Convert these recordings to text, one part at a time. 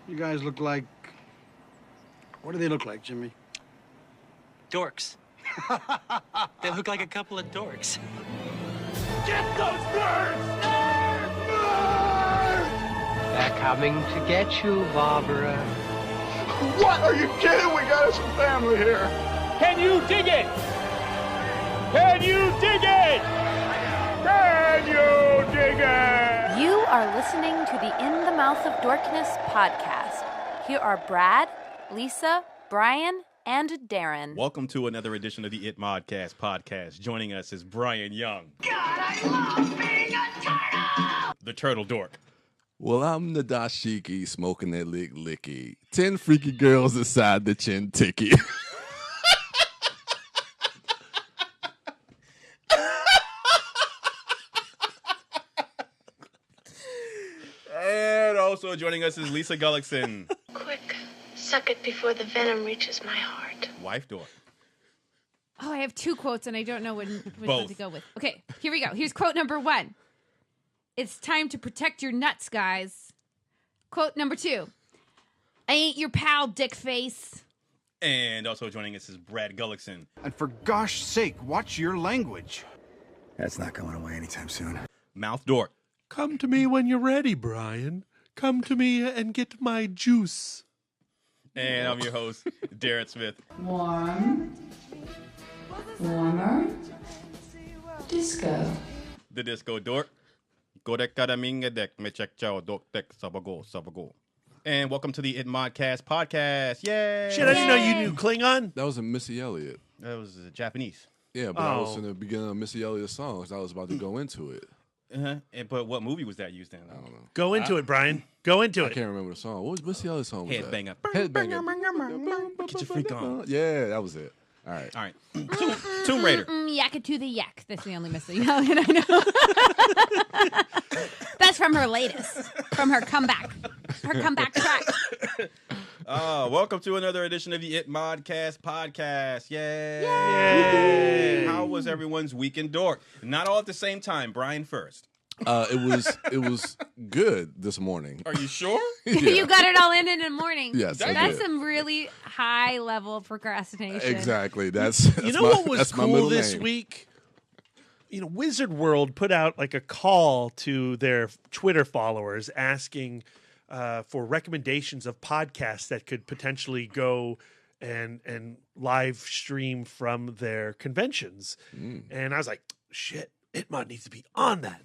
You guys look like... What do they look like, Jimmy? Dorks. They look like a couple of dorks. Get those birds! They're coming to get you, Barbara. What? Are you kidding? We got us some family here. Can you dig it? Can you dig it? Can you dig it? You are listening to the In the Mouth of Dorkness podcast. Here are Brad, Lisa, Brian, and Darren. Welcome to another edition of the It Modcast podcast. Joining us is Brian Young. God, I love being a turtle! The Turtle Dork. Well, I'm the dashiki smoking that licky. 10 freaky girls inside the chin ticky. And also joining us is Lisa Gullickson. Quick, suck it before the venom reaches my heart. Wife Dork. Oh, I have two quotes and I don't know which one to Both. go with. Okay, here we go. Here's quote number one. It's time to protect your nuts, guys. Quote number two. I ain't your pal, dick face. And also joining us is Brad Gullickson. And for gosh sake, watch your language. That's not going away anytime soon. Mouth Dork. Come to me when you're ready, Brian. Come to me and get my juice. And I'm your host, Darren Smith. Warm. Warmer. Disco. The Disco Dork. And welcome to the It Modcast podcast. Yay! Shit, I didn't know you knew Klingon. That was a Missy Elliott. That was Japanese. Yeah, but I was in the beginning of Missy Elliott's songs. I was about to go into it. Uh-huh. But what movie was that used in? I don't know. Go into it, Brian. Go into I it. can't remember the song. What was Missy Elliott's song? Was Headbanger. that? Headbanger. Get your freak on. Yeah, that was it. All right. All right. Tomb Raider. Yak it to the yak. That's the only Missy Elliott I know. That's from her latest. From her comeback. Her comeback track. Welcome to another edition of the It Modcast podcast. Yay! Yay! How was everyone's weekend dork? Not all at the same time. Brian first. It was good this morning. Are you sure? Yeah. You got it all in the morning. Yes, I That's did. some really high level procrastination. Exactly. That's What was that's my cool middle this name. week? Wizard World put out like a call to their Twitter followers asking for recommendations of podcasts that could potentially go and live stream from their conventions. And I was like, shit, Itmod needs to be on that.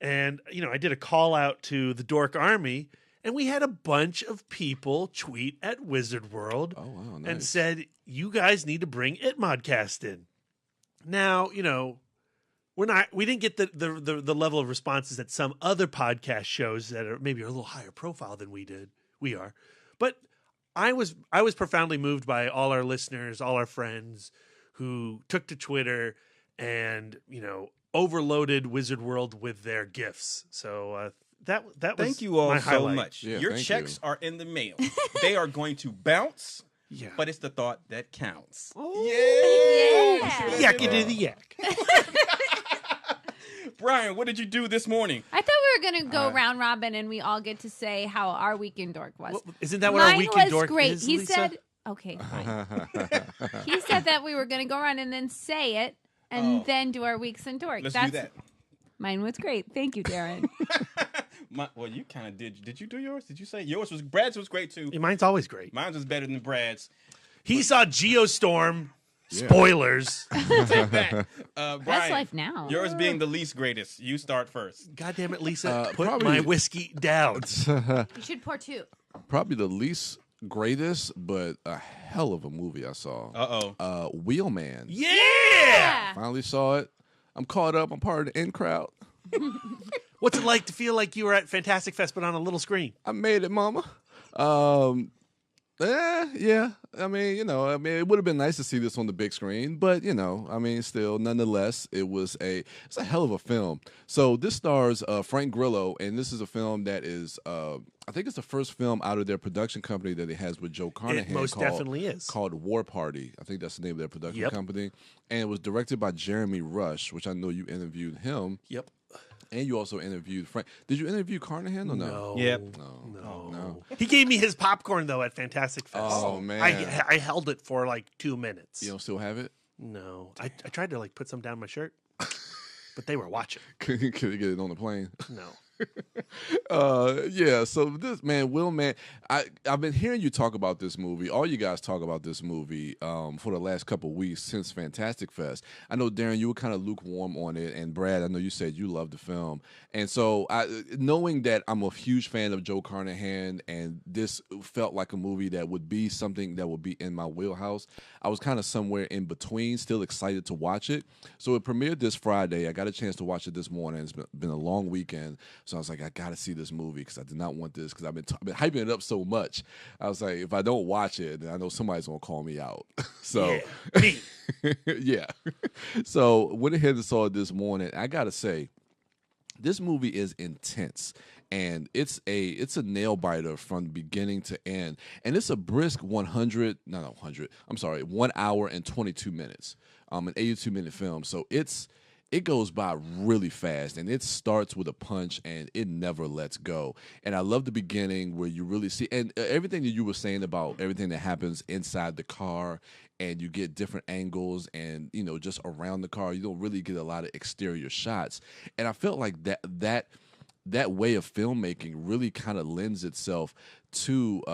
And, I did a call out to the Dork Army, and we had a bunch of people tweet at Wizard World Nice. and said, you guys need to bring Itmodcast in. Now, we didn't get the level of responses that some other podcast shows that are maybe a little higher profile than we are. But I was profoundly moved by all our listeners, all our friends who took to Twitter and, overloaded Wizard World with their gifts. So that was Thank you all my so highlight. much. Yeah, Your thank checks you. are in the mail. They are going to bounce, Yeah. but it's the thought that counts. Yeah. Yak it to the yak. Brian, what did you do this morning? I thought we were going to go round robin and we all get to say how our weekend dork was. Well, isn't that what Mine our weekend was dork great. is, He Lisa? said, okay, fine. He said that we were going to go around and then say it and then do our weeks in dork. Let's do that. Mine was great. Thank you, Darren. Well, you kind of did. Did you do yours? Did you say yours was Brad's was great too? Yeah, mine's always great. Mine was better than Brad's. He saw Geostorm. Yeah. Spoilers. Take that. Brian, That's life now. Yours being the least greatest. You start first. God damn it, Lisa. Put probably- my whiskey down. You should pour two. Probably the least greatest, but a hell of a movie I saw. Wheelman. Yeah! Finally saw it. I'm caught up. I'm part of the in crowd. What's it like to feel like you were at Fantastic Fest but on a little screen? I made it, mama. Yeah. I mean, it would have been nice to see this on the big screen, but still, nonetheless, it's a hell of a film. So this stars Frank Grillo, and this is a film that is, I think it's the first film out of their production company that it has with Joe Carnahan. It most definitely is. Called War Party. I think that's the name of their production Yep. company, and it was directed by Jeremy Rush, which I know you interviewed him. Yep. And you also interviewed Frank. Did you interview Carnahan or no? No. Yep. No. He gave me his popcorn though at Fantastic Fest. Oh, man. I held it for like 2 minutes. You don't still have it? No, I tried to like put some down my shirt, but they were watching. Could you get it on the plane? No. Yeah, so this man, Wheelman, I've been hearing you talk about this movie. All you guys talk about this movie for the last couple of weeks since Fantastic Fest. I know, Darren, you were kind of lukewarm on it, and Brad, I know you said you loved the film. And so, knowing that I'm a huge fan of Joe Carnahan, and this felt like a movie that would be something that would be in my wheelhouse, I was kind of somewhere in between, still excited to watch it. So it premiered this Friday. I got a chance to watch it this morning. It's been a long weekend. So I was like, I got to see this movie because I did not want this because I've been hyping it up so much. I was like, if I don't watch it, then I know somebody's going to call me out. So, me. Yeah. So went ahead and saw it this morning. I got to say, this movie is intense. And it's a nail biter from beginning to end. And it's a brisk 1 hour and 22 minutes. An 82-minute film. So it goes by really fast, and it starts with a punch, and it never lets go. And I love the beginning where you really see, and everything that you were saying about everything that happens inside the car, and you get different angles, and just around the car, you don't really get a lot of exterior shots. And I felt like that way of filmmaking really kind of lends itself to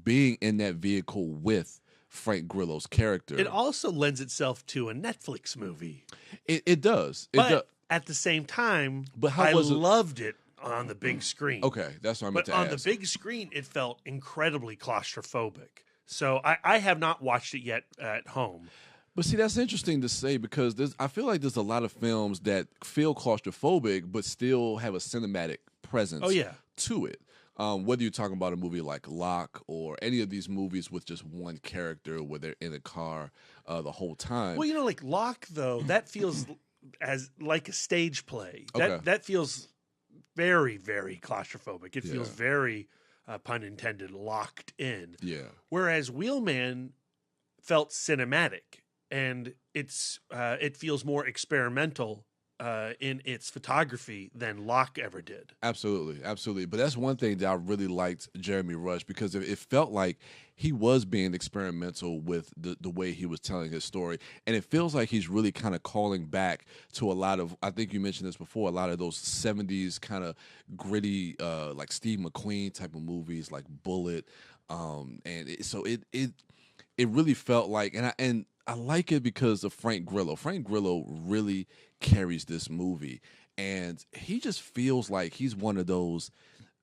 being in that vehicle with Frank Grillo's character. It also lends itself to a Netflix movie. It does. But at the same time, I loved it on the big screen. Okay, that's what I meant to ask. But on the big screen, it felt incredibly claustrophobic. So I have not watched it yet at home. But see, that's interesting to say because I feel like there's a lot of films that feel claustrophobic but still have a cinematic presence to it. Whether you're talking about a movie like Locke or any of these movies with just one character where they're in a car the whole time. Well, like Locke, though, that feels as like a stage play. That feels very, very claustrophobic. It feels very, pun intended, locked in. Yeah. Whereas Wheelman felt cinematic, and it feels more experimental in its photography than Locke ever did. Absolutely. But that's one thing that I really liked Jeremy Rush because it felt like he was being experimental with the way he was telling his story. And it feels like he's really kind of calling back to a lot of, I think you mentioned this before, a lot of those 70s kind of gritty, like Steve McQueen type of movies like Bullet. So it really felt like, and I like it because of Frank Grillo. Frank Grillo really carries this movie, and he just feels like he's one of those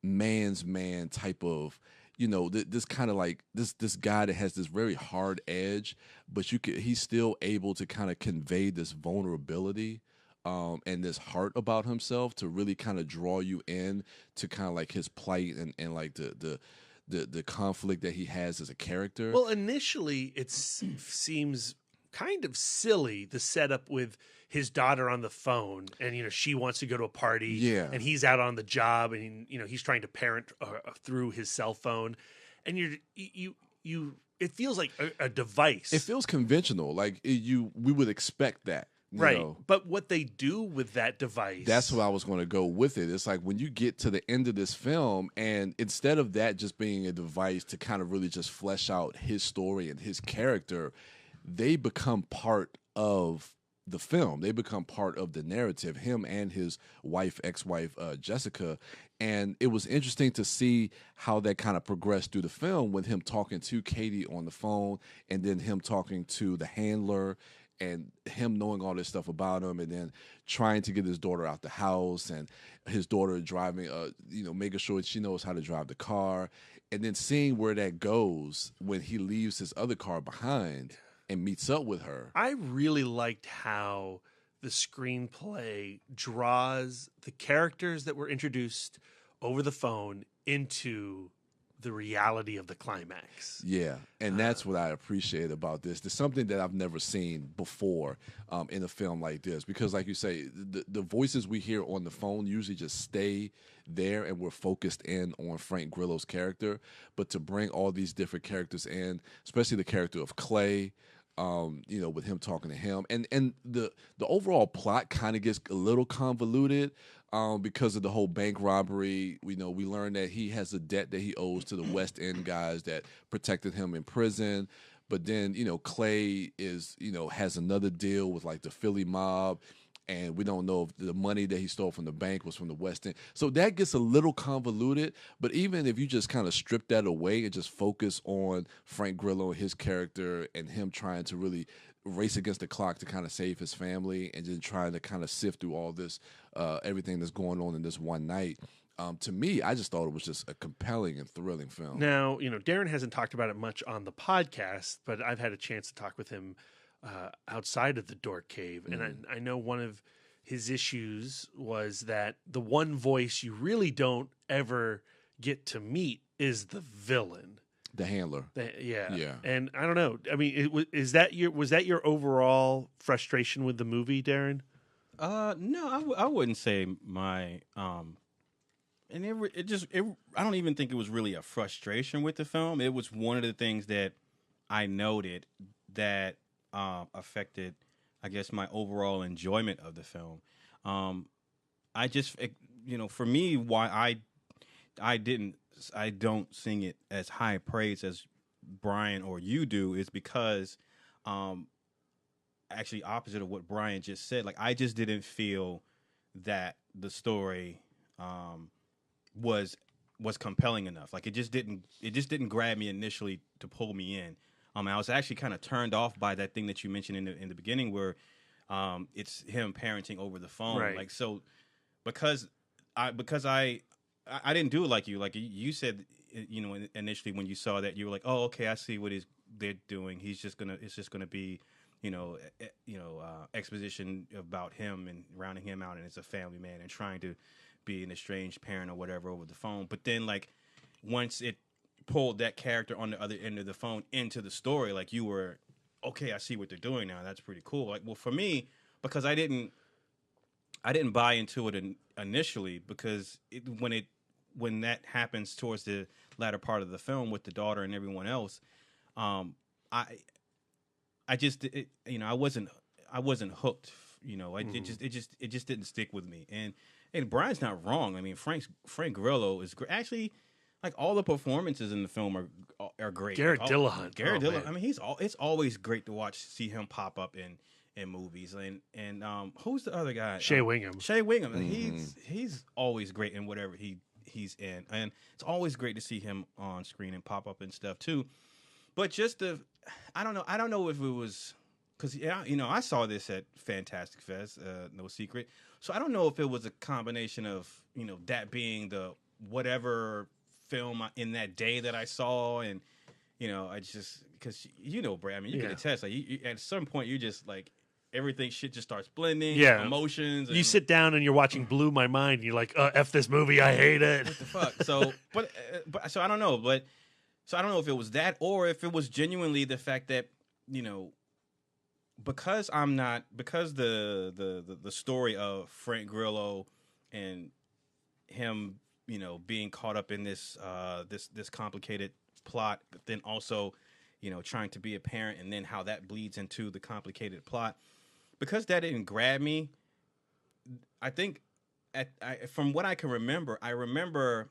man's man type of, this kind of like this guy that has this very hard edge, but he's still able to kind of convey this vulnerability and this heart about himself to really kind of draw you in to kind of like his plight and like the conflict that he has as a character. Well, initially it seems kind of silly, the setup with his daughter on the phone, and she wants to go to a party, and he's out on the job, and he's trying to parent through his cell phone, and it feels like a device. It feels conventional, like we would expect that. Right. But what they do with that device. That's what I was going to go with it. It's like when you get to the end of this film, and instead of that just being a device to kind of really just flesh out his story and his character, they become part of the film. They become part of the narrative, him and his ex-wife, Jessica. And it was interesting to see how that kind of progressed through the film with him talking to Katie on the phone and then him talking to the handler and him knowing all this stuff about him, and then trying to get his daughter out the house, and his daughter driving, making sure she knows how to drive the car, and then seeing where that goes when he leaves his other car behind and meets up with her. I really liked how the screenplay draws the characters that were introduced over the phone into the reality of the climax. Yeah, and that's what I appreciate about this. There's something that I've never seen before in a film like this, because like you say, the voices we hear on the phone usually just stay there and we're focused in on Frank Grillo's character, but to bring all these different characters in, especially the character of Clay, with him talking to him, and the overall plot kind of gets a little convoluted because of the whole bank robbery. We learn that he has a debt that he owes to the West End guys that protected him in prison. But then, Clay has another deal with like the Philly mob, and we don't know if the money that he stole from the bank was from the West End. So that gets a little convoluted. But even if you just kind of strip that away and just focus on Frank Grillo and his character and him trying to really race against the clock to kind of save his family and then trying to kind of sift through all this, everything that's going on in this one night. To me, I just thought it was just a compelling and thrilling film. Now, Darren hasn't talked about it much on the podcast, but I've had a chance to talk with him outside of the Dork Cave. And I know one of his issues was that the one voice you really don't ever get to meet is the villain. The handler. Yeah. And I don't know. I mean, was that your overall frustration with the movie, Darren? No, I wouldn't say my and I don't even think it was really a frustration with the film. It was one of the things that I noted that affected, I guess, my overall enjoyment of the film. For me, why I don't sing it as high praise as Brian or you do is because, actually opposite of what Brian just said, like I just didn't feel that the story was compelling enough. Like it just didn't grab me initially to pull me in. I was actually kind of turned off by that thing that you mentioned in the beginning where it's him parenting over the phone. Right. Like so because I didn't do it like you. Like you said, initially when you saw that, you were like, "Oh, okay, I see what they're doing. It's just gonna be, exposition about him and rounding him out, and it's a family man and trying to be an estranged parent or whatever over the phone." But then, like, once it pulled that character on the other end of the phone into the story, like you were, okay, I see what they're doing now. That's pretty cool. Like, well, for me, because I didn't buy into it initially, because when that happens towards the latter part of the film with the daughter and everyone else, I wasn't hooked. It just didn't stick with me. And Brian's not wrong. I mean, Frank Grillo is great. Actually, like all the performances in the film are great. Garrett Dillahunt. I mean, it's always great to see him pop up in movies. And who's the other guy? Shea Wingham. Shea Wingham. He's always great in whatever he's in, and it's always great to see him on screen and pop up and stuff too. But just I don't know if it was because I saw this at Fantastic Fest, no secret. So I don't know if it was a combination of that being the whatever film in that day that I saw, and I just because Brad, I mean, you can attest, like you, at some point you just like everything shit just starts blending, emotions. You sit down and you're watching Blew My Mind, and you're like, "F this movie, I hate it." What the fuck? So, but so I don't know, so I don't know if it was that or if it was genuinely the fact that because the story of Frank Grillo and him, being caught up in this complicated plot, but then also, trying to be a parent, and then how that bleeds into the complicated plot. Because that didn't grab me, I think, from what I can remember, I remember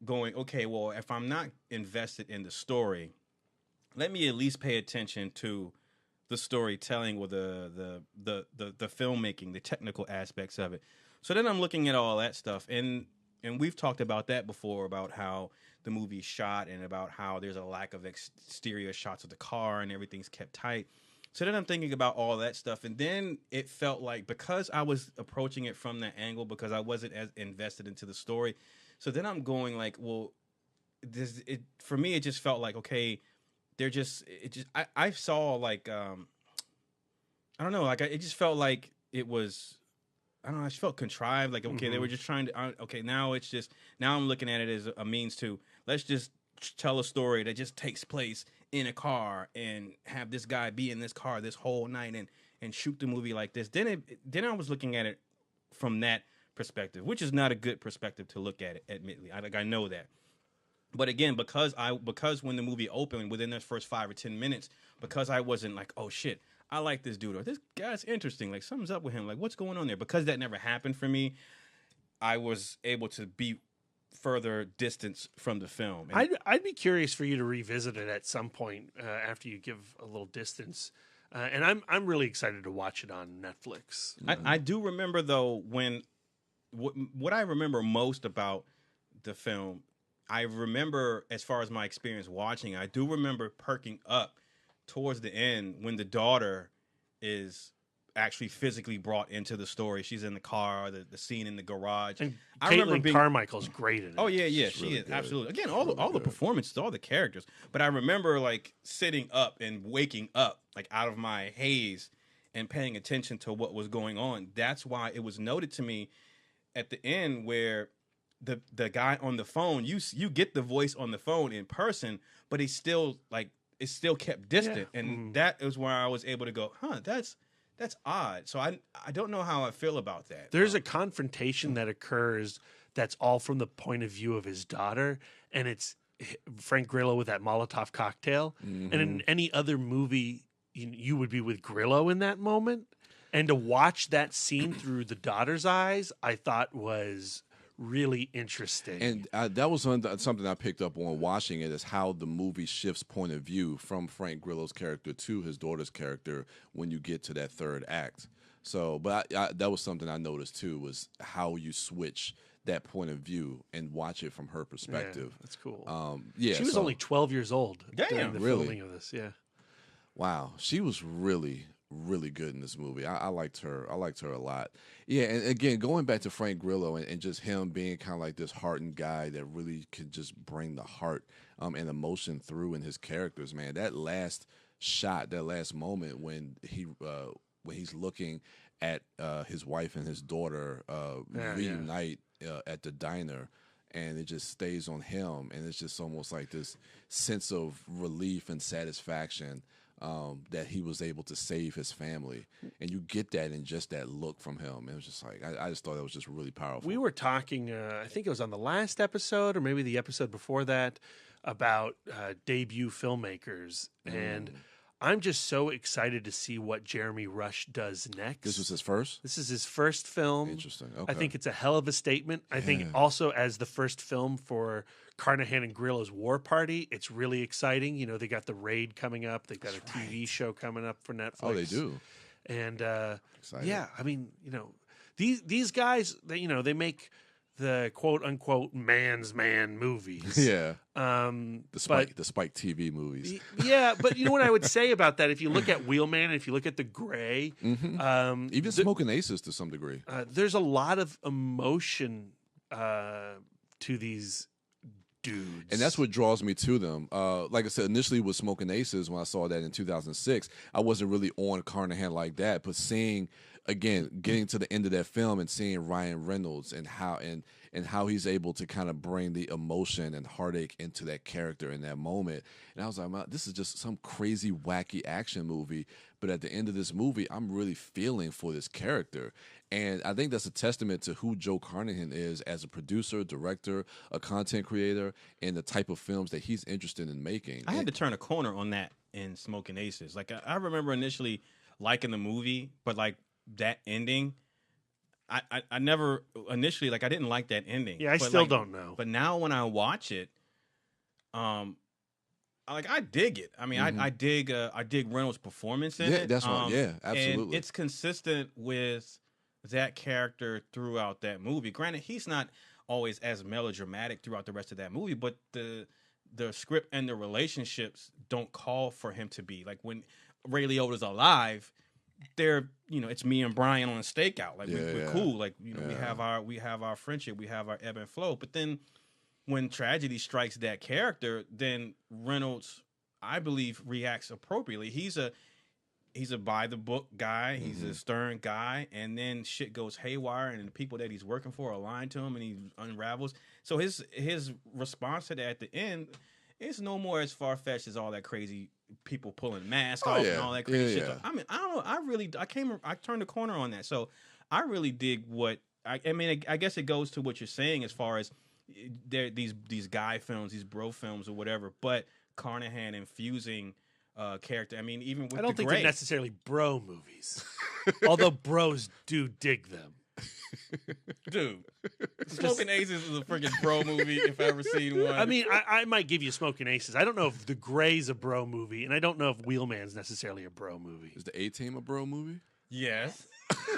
going, okay, well, if I'm not invested in the story, let me at least pay attention to the storytelling or the filmmaking, the technical aspects of it. So then I'm looking at all that stuff, and we've talked about that before, about how the movie's shot and about how there's a lack of exterior shots of the car and everything's kept tight. So then I'm thinking about all that stuff, and then it felt like, because I was approaching it from that angle, because I wasn't as invested into the story, so then I'm going like, well, for me, it just felt like, okay, I saw like, I don't know, like it just felt like it was, I don't know, I just felt contrived, like, okay, they were just trying to, okay, now I'm looking at it as a means to, let's just tell a story that just takes place in a car and have this guy be in this car this whole night and shoot the movie like this. Then I was looking at it from that perspective, which is not a good perspective to look at it, admittedly. I know that. But again, because when the movie opened, within the first 5 or 10 minutes, because I wasn't like, oh shit, I like this dude, or this guy's interesting, like something's up with him, like what's going on there? Because that never happened for me, I was able to be further distance from the film. And I'd be curious for you to revisit it at some point after you give a little distance. And I'm really excited to watch it on Netflix. I do remember though what I remember most about the film. I remember, as far as my experience watching, I do remember perking up towards the end when the daughter is actually physically brought into the story. She's in the car, the scene in the garage. And I remember Caitlin Carmichael's great in it. Oh yeah, She's she really is good. absolutely. Again, all the performances, all the characters. But I remember like sitting up and waking up like out of my haze and paying attention to what was going on. That's why it was noted to me at the end where the guy on the phone, you get the voice on the phone in person, but he's still like it's still kept distant, and that is where I was able to go, huh? That's odd. So I don't know how I feel about that. There's a confrontation that occurs that's all from the point of view of his daughter, and it's Frank Grillo with that Molotov cocktail. And in any other movie, you would be with Grillo in that moment, and to watch that scene through the daughter's eyes, I thought was really interesting. And that was something I picked up on watching it, is how the movie shifts point of view from Frank Grillo's character to his daughter's character when you get to that third act. So, but that was something I noticed too, was how you switch that point of view and watch it from her perspective. Yeah, that's cool. She was only 12 years old during the really? filming of this. Yeah. Wow, she was really good in this movie. I liked her. I liked her a lot. Yeah, and again, going back to Frank Grillo and just him being kind of like this hardened guy that really could just bring the heart and emotion through in his characters, man. That last shot, that last moment when he's looking at his wife and his daughter reunite at the diner, and it just stays on him, and it's just almost like this sense of relief and satisfaction that he was able to save his family. And you get that in just that look from him. It was just like, I just thought that was just really powerful. We were talking, I think it was on the last episode or maybe the episode before that, about debut filmmakers. And I'm just so excited to see what Jeremy Rush does next. This was his first? This is his first film. Interesting. Okay. I think it's a hell of a statement. I think also as the first film for Carnahan and Grillo's War Party, it's really exciting. You know, they got The Raid coming up. They've got a TV show coming up for Netflix. Oh, they do. And yeah, I mean, you know, these guys, they make the quote unquote man's man movies. Yeah. The Spike TV movies. Yeah, but you know what I would say about that? If you look at Wheelman and if you look at The Gray, even Smoking Aces to some degree, there's a lot of emotion to these dudes, and that's what draws me to them. Like I said, initially with Smoking Aces, when I saw that in 2006, I wasn't really on Carnahan like that, but seeing again, getting to the end of that film and seeing Ryan Reynolds and how he's able to kind of bring the emotion and heartache into that character in that moment. And I was like, this is just some crazy, wacky action movie. But at the end of this movie, I'm really feeling for this character. And I think that's a testament to who Joe Carnahan is as a producer, director, a content creator, and the type of films that he's interested in making. I had to turn a corner on that in Smoking Aces. Like, I remember initially liking the movie, but like that ending, I never initially, like, I didn't like that ending. Yeah, I still don't know. But now when I watch it, I dig it. I mean, I dig Reynolds' performance in it. That's right. Yeah, absolutely. And it's consistent with that character throughout that movie. Granted, he's not always as melodramatic throughout the rest of that movie, but the script and the relationships don't call for him to be. Like, when Ray Liotta's alive, they're, it's me and Brian on a stakeout. Like, we're cool. Like, we have our friendship, we have our ebb and flow. But then when tragedy strikes that character, then Reynolds, I believe, reacts appropriately. He's a by the book guy. He's a stern guy, and then shit goes haywire, and the people that he's working for are lying to him, and he unravels. So his response to that at the end is no more as far fetched as all that crazy people pulling masks off and all that crazy shit. I mean, I don't know. I turned the corner on that. So I really dig what I mean. I guess it goes to what you're saying as far as they're these guy films, these bro films or whatever, but Carnahan infusing character. I mean, even with I don't think Gray, they're necessarily bro movies, although bros do dig them. dude. Smoking Aces is a freaking bro movie if I ever seen one. I mean, I might give you Smoking Aces. I don't know if The Gray's a bro movie, and I don't know if Wheelman's necessarily a bro movie. Is the A-Team a bro movie? Yes.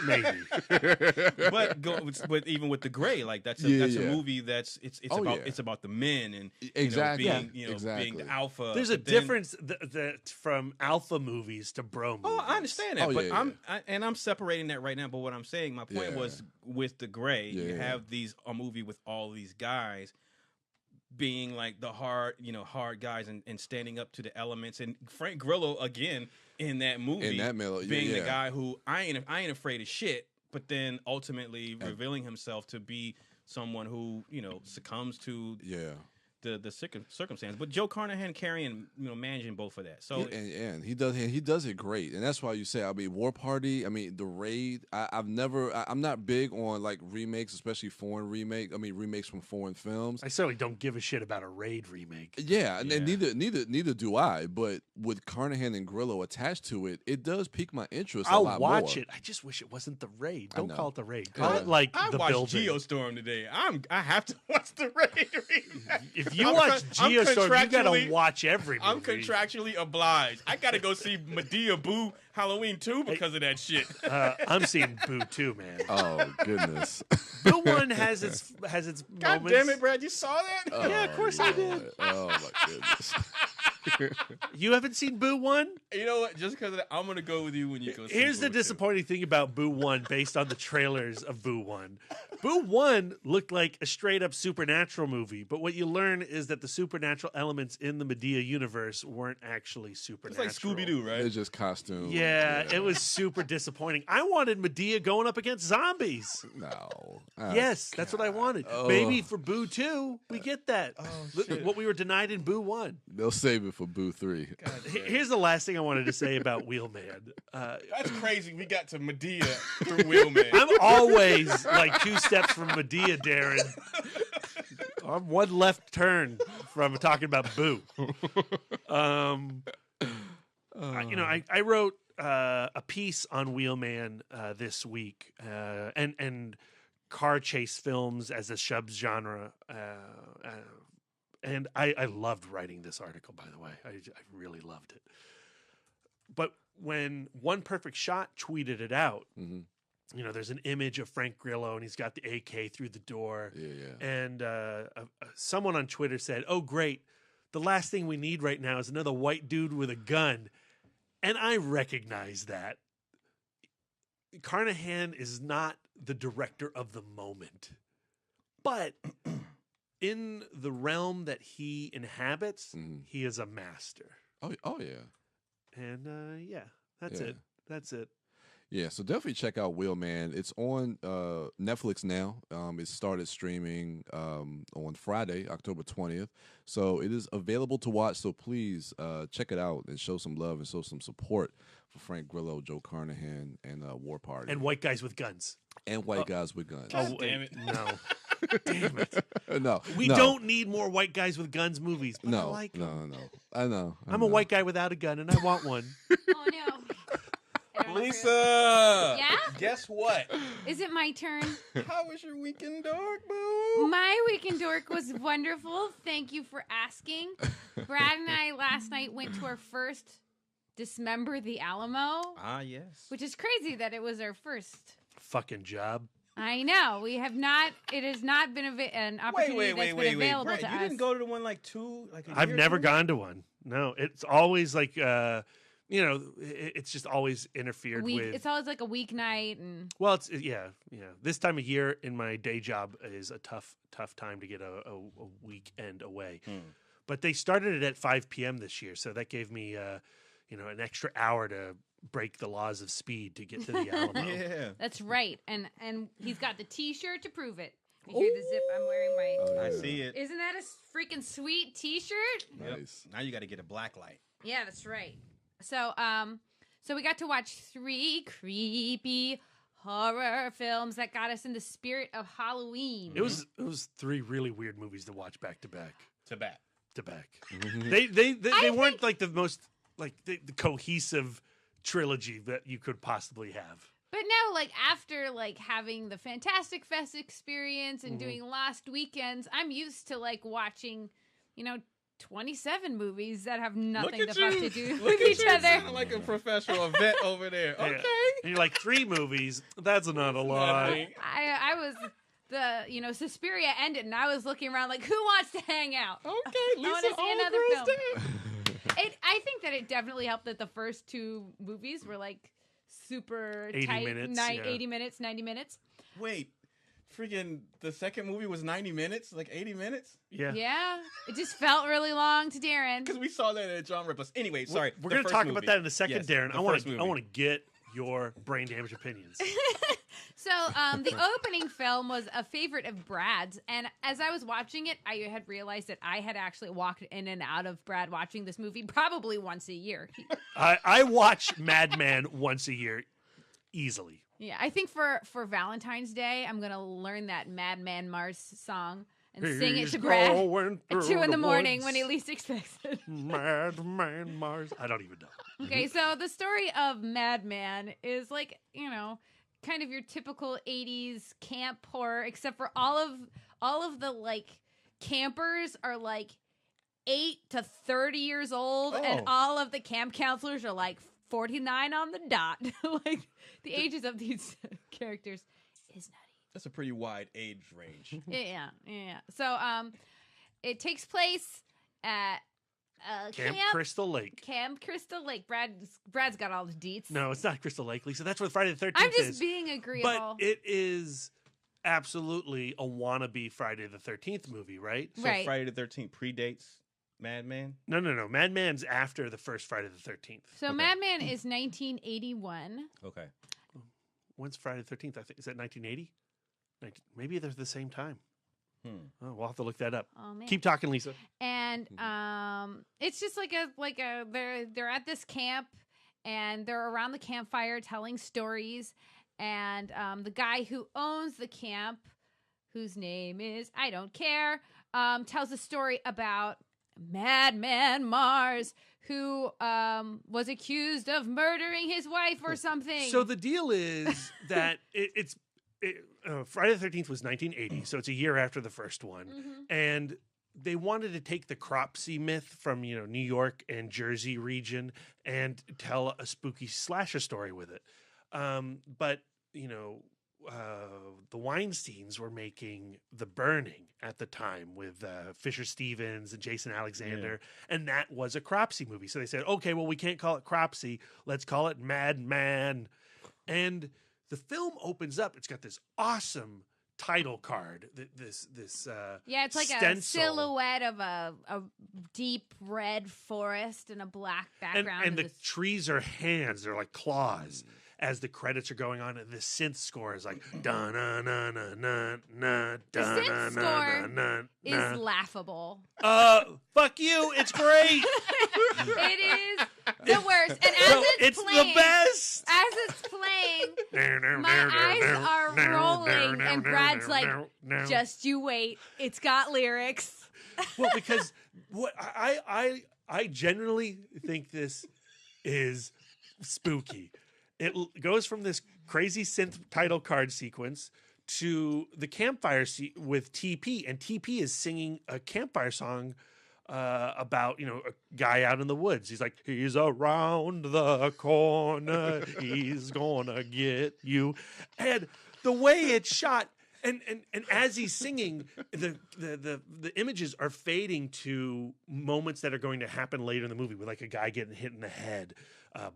Maybe. but even with The Gray, like that's a movie that's it's about the men and exactly being the alpha. There's a difference that from alpha movies to bro movies. Oh, I understand that, but I'm separating that right now. But what I'm saying, my point was with The Gray, you have a movie with all these guys being like the hard guys and standing up to the elements, and Frank Grillo again in that movie, being the guy who I ain't afraid of shit, but then ultimately revealing himself to be someone who succumbs to the circumstance. But Joe Carnahan carrying managing both of that. So and he does it great, and that's why you say War Party. I mean, The Raid. I'm not big on like remakes, especially foreign remakes from foreign films. I certainly don't give a shit about a Raid remake. Yeah, and neither do I. But with Carnahan and Grillo attached to it, it does pique my interest. I'll a lot watch more. it. I just wish it wasn't The Raid. Don't call it The Raid. Call it I watched Geostorm today. I have to watch The Raid remake. If you watch Geostorm, you gotta watch every movie. I'm contractually obliged. I gotta go see Madea Boo Halloween 2 because of that shit. I'm seeing Boo 2, man. Oh goodness. Boo 1 has its God moments. damn it, Brad! You saw that? Yeah, of course I did. Oh my goodness. You haven't seen Boo 1? You know what? Just because of that, I'm going to go with you when you go see Here's Boo the disappointing thing about Boo 1 based on the trailers of Boo 1. Boo 1 looked like a straight-up supernatural movie, but what you learn is that the supernatural elements in the Medea universe weren't actually supernatural. It's like Scooby-Doo, right? It's just costume. Yeah, it was super disappointing. I wanted Medea going up against zombies. No. Yes, that's what I wanted. Maybe for Boo 2, we get that. What we were denied in Boo 1. They'll save it for Boo 3. Here's the last thing I wanted to say about Wheelman. That's crazy. We got to Medea through Wheelman. I'm always like 2 steps from Medea, Darren. I'm one left turn from talking about Boo. I wrote a piece on Wheelman this week, and car chase films as a subgenre. And I loved writing this article, by the way. I really loved it. But when One Perfect Shot tweeted it out, there's an image of Frank Grillo, and he's got the AK through the door. And someone on Twitter said, "Oh, great. The last thing we need right now is another white dude with a gun." And I recognize that. Carnahan is not the director of the moment. But in the realm that he inhabits, he is a master. Oh yeah. And that's it. That's it. Yeah, so definitely check out Wheelman. It's on Netflix now. It started streaming on Friday, October 20th. So it is available to watch. So please check it out and show some love and show some support for Frank Grillo, Joe Carnahan, and War Party. And white guys with guns. And white guys with guns. Oh, damn it. No. Damn it. No. We don't need more white guys with guns movies. But I like them. No. I know. I'm a white guy without a gun, and I want one. Oh, no. Lisa! Yeah? Guess what? Is it my turn? How was your weekend, Dork, boo? My weekend, Dork, was wonderful. Thank you for asking. Brad and I last night went to our first Dismember The Alamo. Ah, yes. Which is crazy that it was our first fucking job. I know. We have not. It has not been an opportunity that's been available Brad, to us. You didn't go to the one like I've never gone to one. No, it's always like it's just always interfered with. It's always like a weeknight and. Well, it's yeah. This time of year in my day job is a tough time to get a weekend away. But they started it at 5 p.m. this year, so that gave me an extra hour to break the laws of speed to get to the Alamo. Yeah, that's right. And he's got the T-shirt to prove it. You hear the zip? I'm wearing my. I see it. Isn't that a freaking sweet T-shirt? Nice. Now you got to get a black light. Yeah, that's right. So we got to watch 3 creepy horror films that got us in the spirit of Halloween. It was 3 really weird movies to watch back to back. To back. They weren't like the most like the cohesive trilogy that you could possibly have. But now, like, after, like, having the Fantastic Fest experience and doing Lost Weekends, I'm used to, like, watching, 27 movies that have nothing to fuck to do with each other. Sounding like a professional event over there. Okay. And you're like, 3 movies? That's not a lot. I was... Suspiria ended, and I was looking around like, who wants to hang out? Okay, Lisa, I want to see all another girls film. I think that it definitely helped that the first 2 movies were, like, super 80 tight, minutes, 80 minutes, 90 minutes. Wait, freaking the second movie was 90 minutes, like 80 minutes? Yeah, it just felt really long to Darren. Because we saw that at John Ripley's. Anyway, sorry. We're going to talk about that in a second, Yes, Darren. the I want first movie. to get your brain damage opinions. So the opening film was a favorite of Brad's, and as I was watching it, I had realized that I had actually walked in and out of Brad watching this movie probably once a year. I watch Madman once a year, easily. Yeah, I think for Valentine's Day, I'm going to learn that Madman Mars song and sing it to Brad at 2 in the morning when he least expects it. Madman Mars. I don't even know. Okay, so the story of Madman is like, kind of your typical 80s camp horror, except for all of the like campers are like 8 to 30 years old, and all of the camp counselors are like 49 on the dot. Like the ages of these characters is nutty. That's a pretty wide age range. Yeah. So it takes place at Camp Crystal Lake. Camp Crystal Lake. Brad's got all the deets. No, it's not Crystal Lake, Lisa. That's where Friday the 13th is. I'm just being agreeable. But it is absolutely a wannabe Friday the 13th movie, right? So Friday the 13th predates Madman? No. Madman's after the first Friday the 13th. So Madman is 1981. Okay. When's Friday the 13th? I think is that 1980? Maybe they're the same time. Oh, we'll have to look that up. Oh, man. Keep talking, Lisa. And it's just like they're at this camp and they're around the campfire telling stories. And the guy who owns the camp, whose name is I don't care, tells a story about Madman Mars, who was accused of murdering his wife or something. So the deal is that Friday the 13th was 1980, so it's a year after the first one. And they wanted to take the Cropsey myth from, New York and Jersey region and tell a spooky slasher story with it. But, the Weinsteins were making The Burning at the time with Fisher Stevens and Jason Alexander, and that was a Cropsey movie. So they said, okay, well, we can't call it Cropsey. Let's call it Madman. And the film opens up. It's got this awesome title card. This it's like stencil. a silhouette of a deep red forest and a black background. And the trees are hands. They're like claws. As the credits are going on, and the synth score is like da na na na na na da na na na is laughable. Fuck you! It's great. It is the worst, and as it's playing, the best. As it's playing, my eyes are rolling, and Brad's like, "Just you wait, it's got lyrics." Well, because what I generally think this is spooky. It goes from this crazy synth title card sequence to the campfire with TP, and TP is singing a campfire song about a guy out in the woods. He's like, he's around the corner, he's gonna get you, and the way it's shot. And as he's singing, the images are fading to moments that are going to happen later in the movie, with like a guy getting hit in the head,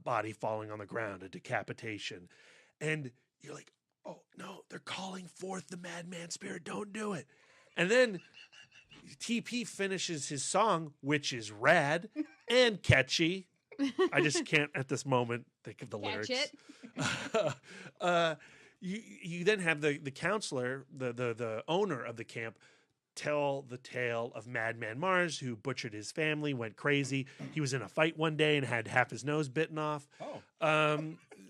body falling on the ground, a decapitation, and you're like, oh no, they're calling forth the madman spirit. Don't do it. And then TP finishes his song, which is rad and catchy. I just can't at this moment think of the lyrics. You then have the counselor, the owner of the camp, tell the tale of Madman Mars, who butchered his family, went crazy. He was in a fight one day and had half his nose bitten off.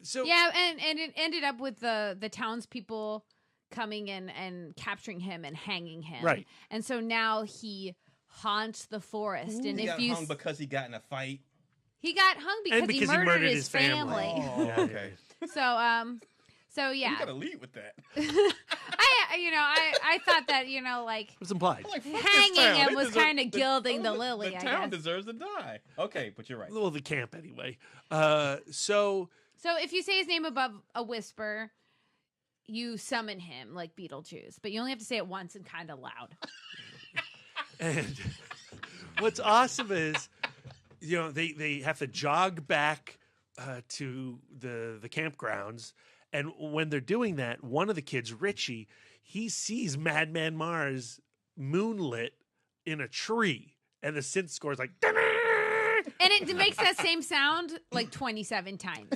So yeah, and it ended up with the townspeople coming in and capturing him and hanging him. Right. And so now he haunts the forest. And he if got you hung because he got in a fight. he got hung because he murdered his family. Oh, okay. So yeah. You gotta lead with that. I thought that like it was implied. Hanging him was kind of gilding the lily. The I town guess. deserves to die. Okay, but you're right. Well, the camp anyway. So if you say his name above a whisper, you summon him like Beetlejuice, but you only have to say it once and kind of loud. And what's awesome is, they have to jog back to the campgrounds, and when they're doing that, one of the kids, Richie, he sees Madman Mars moonlit in a tree, and the synth score is like. And it makes that same sound like 27 times.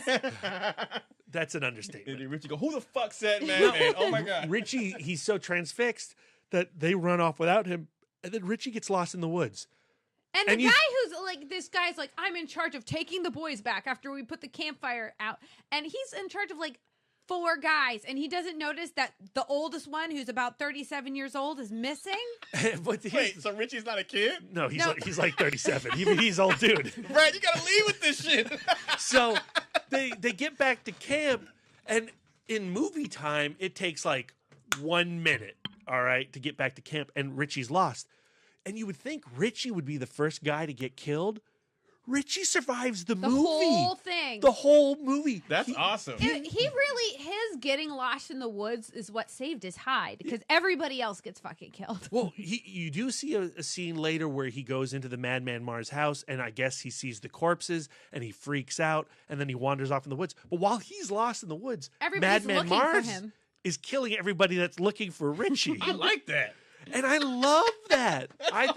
That's an understatement. And Richie go, who the fuck said Madman? Oh my God. Richie, he's so transfixed that they run off without him, and then Richie gets lost in the woods. And the guy who's like, this guy's like, I'm in charge of taking the boys back after we put the campfire out. And he's in charge of like 4 guys, and he doesn't notice that the oldest one, who's about 37 years old, is missing. Wait, so Richie's not a kid? No, he's like 37. He's old dude. Brad, you gotta leave with this shit. So they get back to camp, and in movie time, it takes like 1 minute, all right, to get back to camp, and Richie's lost. And you would think Richie would be the first guy to get killed. Richie survives the movie. Whole thing. The whole movie. That's awesome. He really, his getting lost in the woods is what saved his hide, because everybody else gets fucking killed. Well, you do see a scene later where he goes into the Madman Mars house, and I guess he sees the corpses, and he freaks out, and then he wanders off in the woods. But while he's lost in the woods, everybody's Madman looking Mars for him. is killing everybody that's looking for Richie. I like that. And I love that. I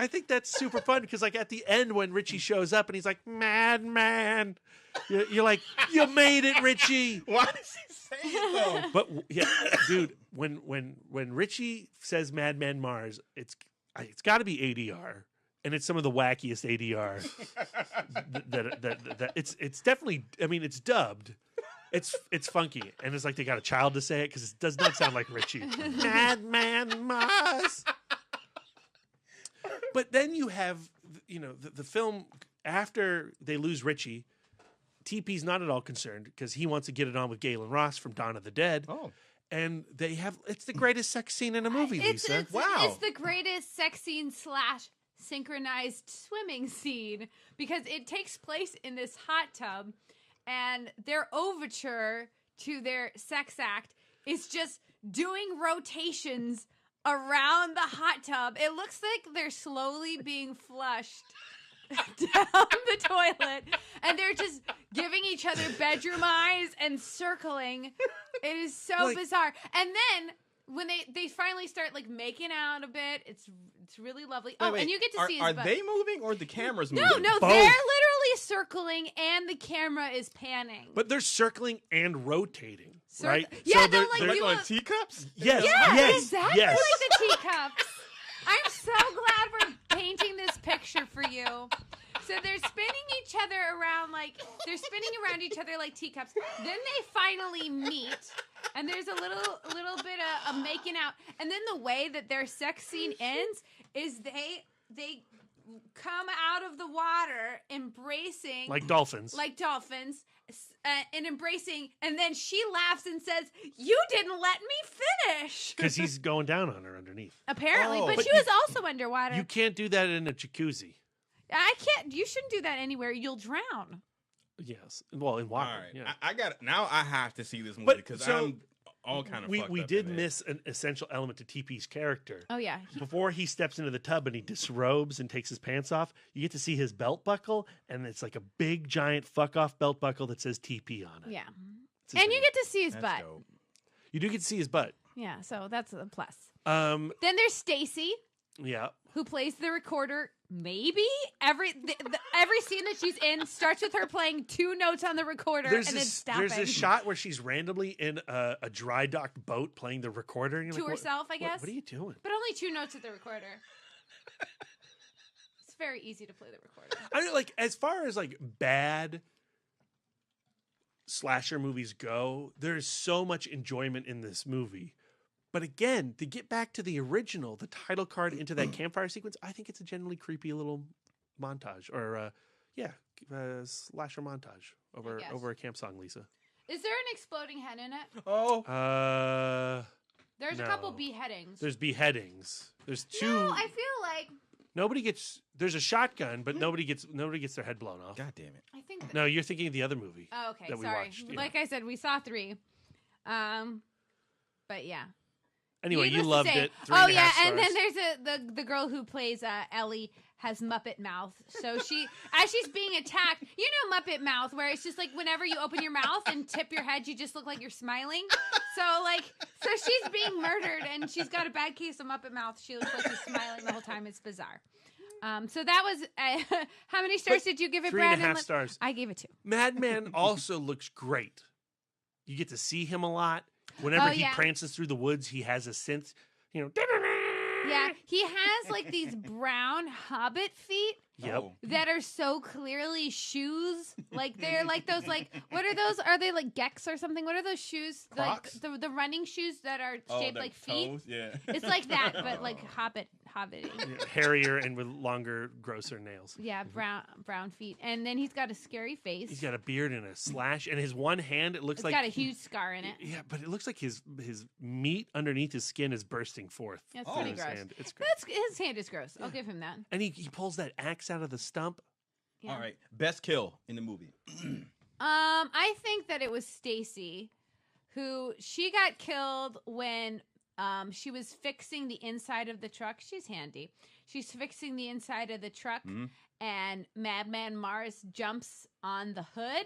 think that's super fun, because like at the end when Richie shows up and he's like, Madman, you're like, you made it, Richie. Why does he say it though? But yeah, dude, when Richie says Madman Mars, it's got to be ADR, and it's some of the wackiest ADR that it's definitely. I mean, it's dubbed. It's funky, and it's like they got a child to say it, because it does not sound like Richie. Madman Mars. But then you have, the film, after they lose Richie, TP's not at all concerned, because he wants to get it on with Galen Ross from Dawn of the Dead. Oh. And it's the greatest sex scene in a movie, Lisa. It's the greatest sex scene / synchronized swimming scene, because it takes place in this hot tub. And their overture to their sex act is just doing rotations around the hot tub. It looks like they're slowly being flushed down the toilet, and they're just giving each other bedroom eyes and circling. It is so bizarre. And then when they finally start like making out a bit, it's really lovely. Wait, and you get to see his Are butt. they moving or the camera's moving? No, Both. they're literally circling and the camera is panning. But they're circling and rotating, right? Yeah, So they're like on teacups? Yes, yeah, yes, exactly yes. like the teacups. I'm so glad we're painting this picture for you. So they're spinning each other around they're spinning around each other like teacups. Then they finally meet, and there's a little bit of making out. And then the way that their sex scene ends is they come out of the water embracing Like dolphins. And embracing, and then she laughs and says, "You didn't let me finish." Because he's going down on her underneath. Apparently, but But she was also underwater. You can't do that in a jacuzzi. I can't. You shouldn't do that anywhere. You'll drown. Yes. Well, in water. All right. Yeah. I got now. I have to see this movie But because so I'm all kind of. we did miss an essential element to TP's character. Oh yeah. Before he steps into the tub and he disrobes and takes his pants off, you get to see his belt buckle, and it's like a big giant fuck off belt buckle that says TP on it. Yeah. It's his And you name. get to see his butt. dope. You do get to see his butt. Yeah. So that's a plus. Um. Then there's Stacy, Yeah. who plays the recorder. Maybe every scene that she's in starts with her playing 2 notes on the recorder and then stopping. There's this shot where she's randomly in a dry docked boat playing the recorder. And you're to like, herself, I guess. What are you doing? But only 2 notes at the recorder. It's very easy to play the recorder. I mean, like, as far as like bad slasher movies go, there's so much enjoyment in this movie. But again, to get back to the original, the title card into that campfire sequence, I think it's a generally creepy little montage or slasher montage over a camp song, Lisa. Is there an exploding head in it? Oh. There's a couple beheadings. There's beheadings. There's two. No, I feel like Nobody gets. There's a shotgun, but nobody gets their head blown off. God damn it! I think. No, you're thinking of the other movie. Oh, okay. That we Sorry. watched. Like I said, we saw 3. But yeah. Anyway, Needless you to loved say- it. 3.5 Oh yeah, stars. and then there's the girl who plays Ellie has Muppet mouth. So she, as she's being attacked, you know Muppet mouth, where it's just like whenever you open your mouth and tip your head, you just look like you're smiling. So she's being murdered, and she's got a bad case of Muppet mouth. She looks like she's smiling the whole time. It's bizarre. So that was how many stars did you give it, Brandon? 3.5 stars. I gave it 2. Madman also looks great. You get to see him a lot. Whenever he prances through the woods, he has a synth. Yeah, he has like these brown hobbit feet. Yep. That are so clearly shoes. Like they're like those like what are those? Are they like Gex or something? What are those shoes? Crocs? Like the running shoes that are shaped like feet. Toes? Yeah. It's like that, but like hobbit. Hairier and with longer, grosser nails. Yeah, brown feet. And then he's got a scary face. He's got a beard and a slash, and his one hand, it looks It's like got a huge scar in it. Yeah, but it looks like his meat underneath his skin is bursting forth. That's through pretty his gross. hand. It's great. His hand is gross. I'll give him that. And he pulls that axe out of the stump. Yeah. All right, best kill in the movie. I think that it was Stacy, who she got killed when she was fixing the inside of the truck. She's handy. She's fixing the inside of the truck, and Madman Mars jumps on the hood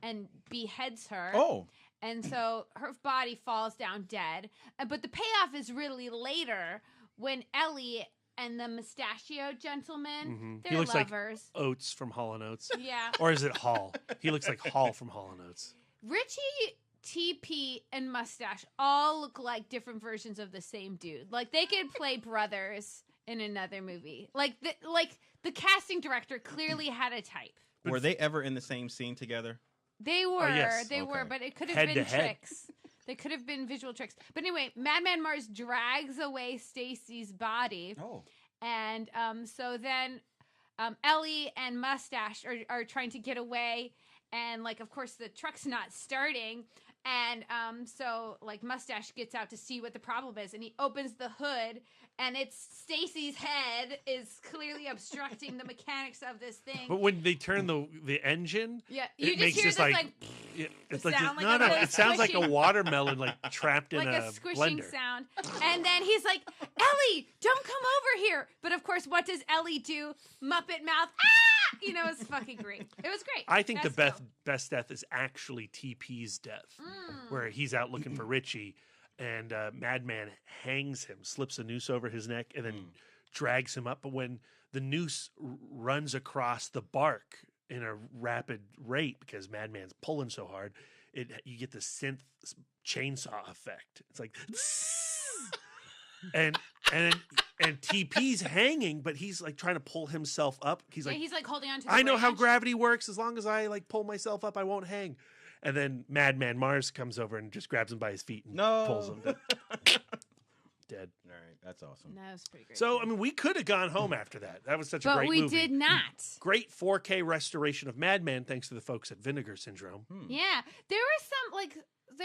and beheads her. Oh. And so her body falls down dead. But the payoff is really later when Ellie and the mustachio gentleman, He they're looks lovers. like Oates from Hall & Oates. Yeah. Or is it Hall? He looks like Hall from Hall & Oates. Richie, TP, and Mustache all look like different versions of the same dude. Like they could play brothers in another movie. Like the casting director clearly had a type. Were they ever in the same scene together? They were, yes. they were, Okay. but it could have Head been to head. tricks. They could have been visual tricks. But anyway, Madman Mars drags away Stacy's body. Oh. And so then Ellie and Mustache are trying to get away. And, like, of course, the truck's not starting. And so, like, Mustache gets out to see what the problem is. And he opens the hood. And it's Stacy's head is clearly obstructing the mechanics of this thing. But when they turn the engine, Yeah, you it just makes hear this this, like yeah, it's like sound this- like no, a no, really it sounds like a squishy- watermelon like trapped in like a a squishing blender. sound. And then he's like, Ellie, don't come over here. But of course, what does Ellie do? Muppet mouth. Ah! You know, it's fucking great. It was great. I think Best the kill. best death is actually TP's death, where he's out looking for Richie, and Madman hangs him, slips a noose over his neck, and then drags him up. But when the noose runs across the bark in a rapid rate, because Madman's pulling so hard, you get the synth chainsaw effect. It's like, and TP's hanging, but he's like trying to pull himself up. He's like, he's like holding on to the I know how branch. gravity works. As long as I like pull myself up, I won't hang. And then Madman Mars comes over and just grabs him by his feet and pulls him dead. All right, that's awesome. That was pretty great. So I mean, we could have gone home after that. That was such a But great we movie. did not. Great 4K restoration of Madman, thanks to the folks at Vinegar Syndrome. Yeah. There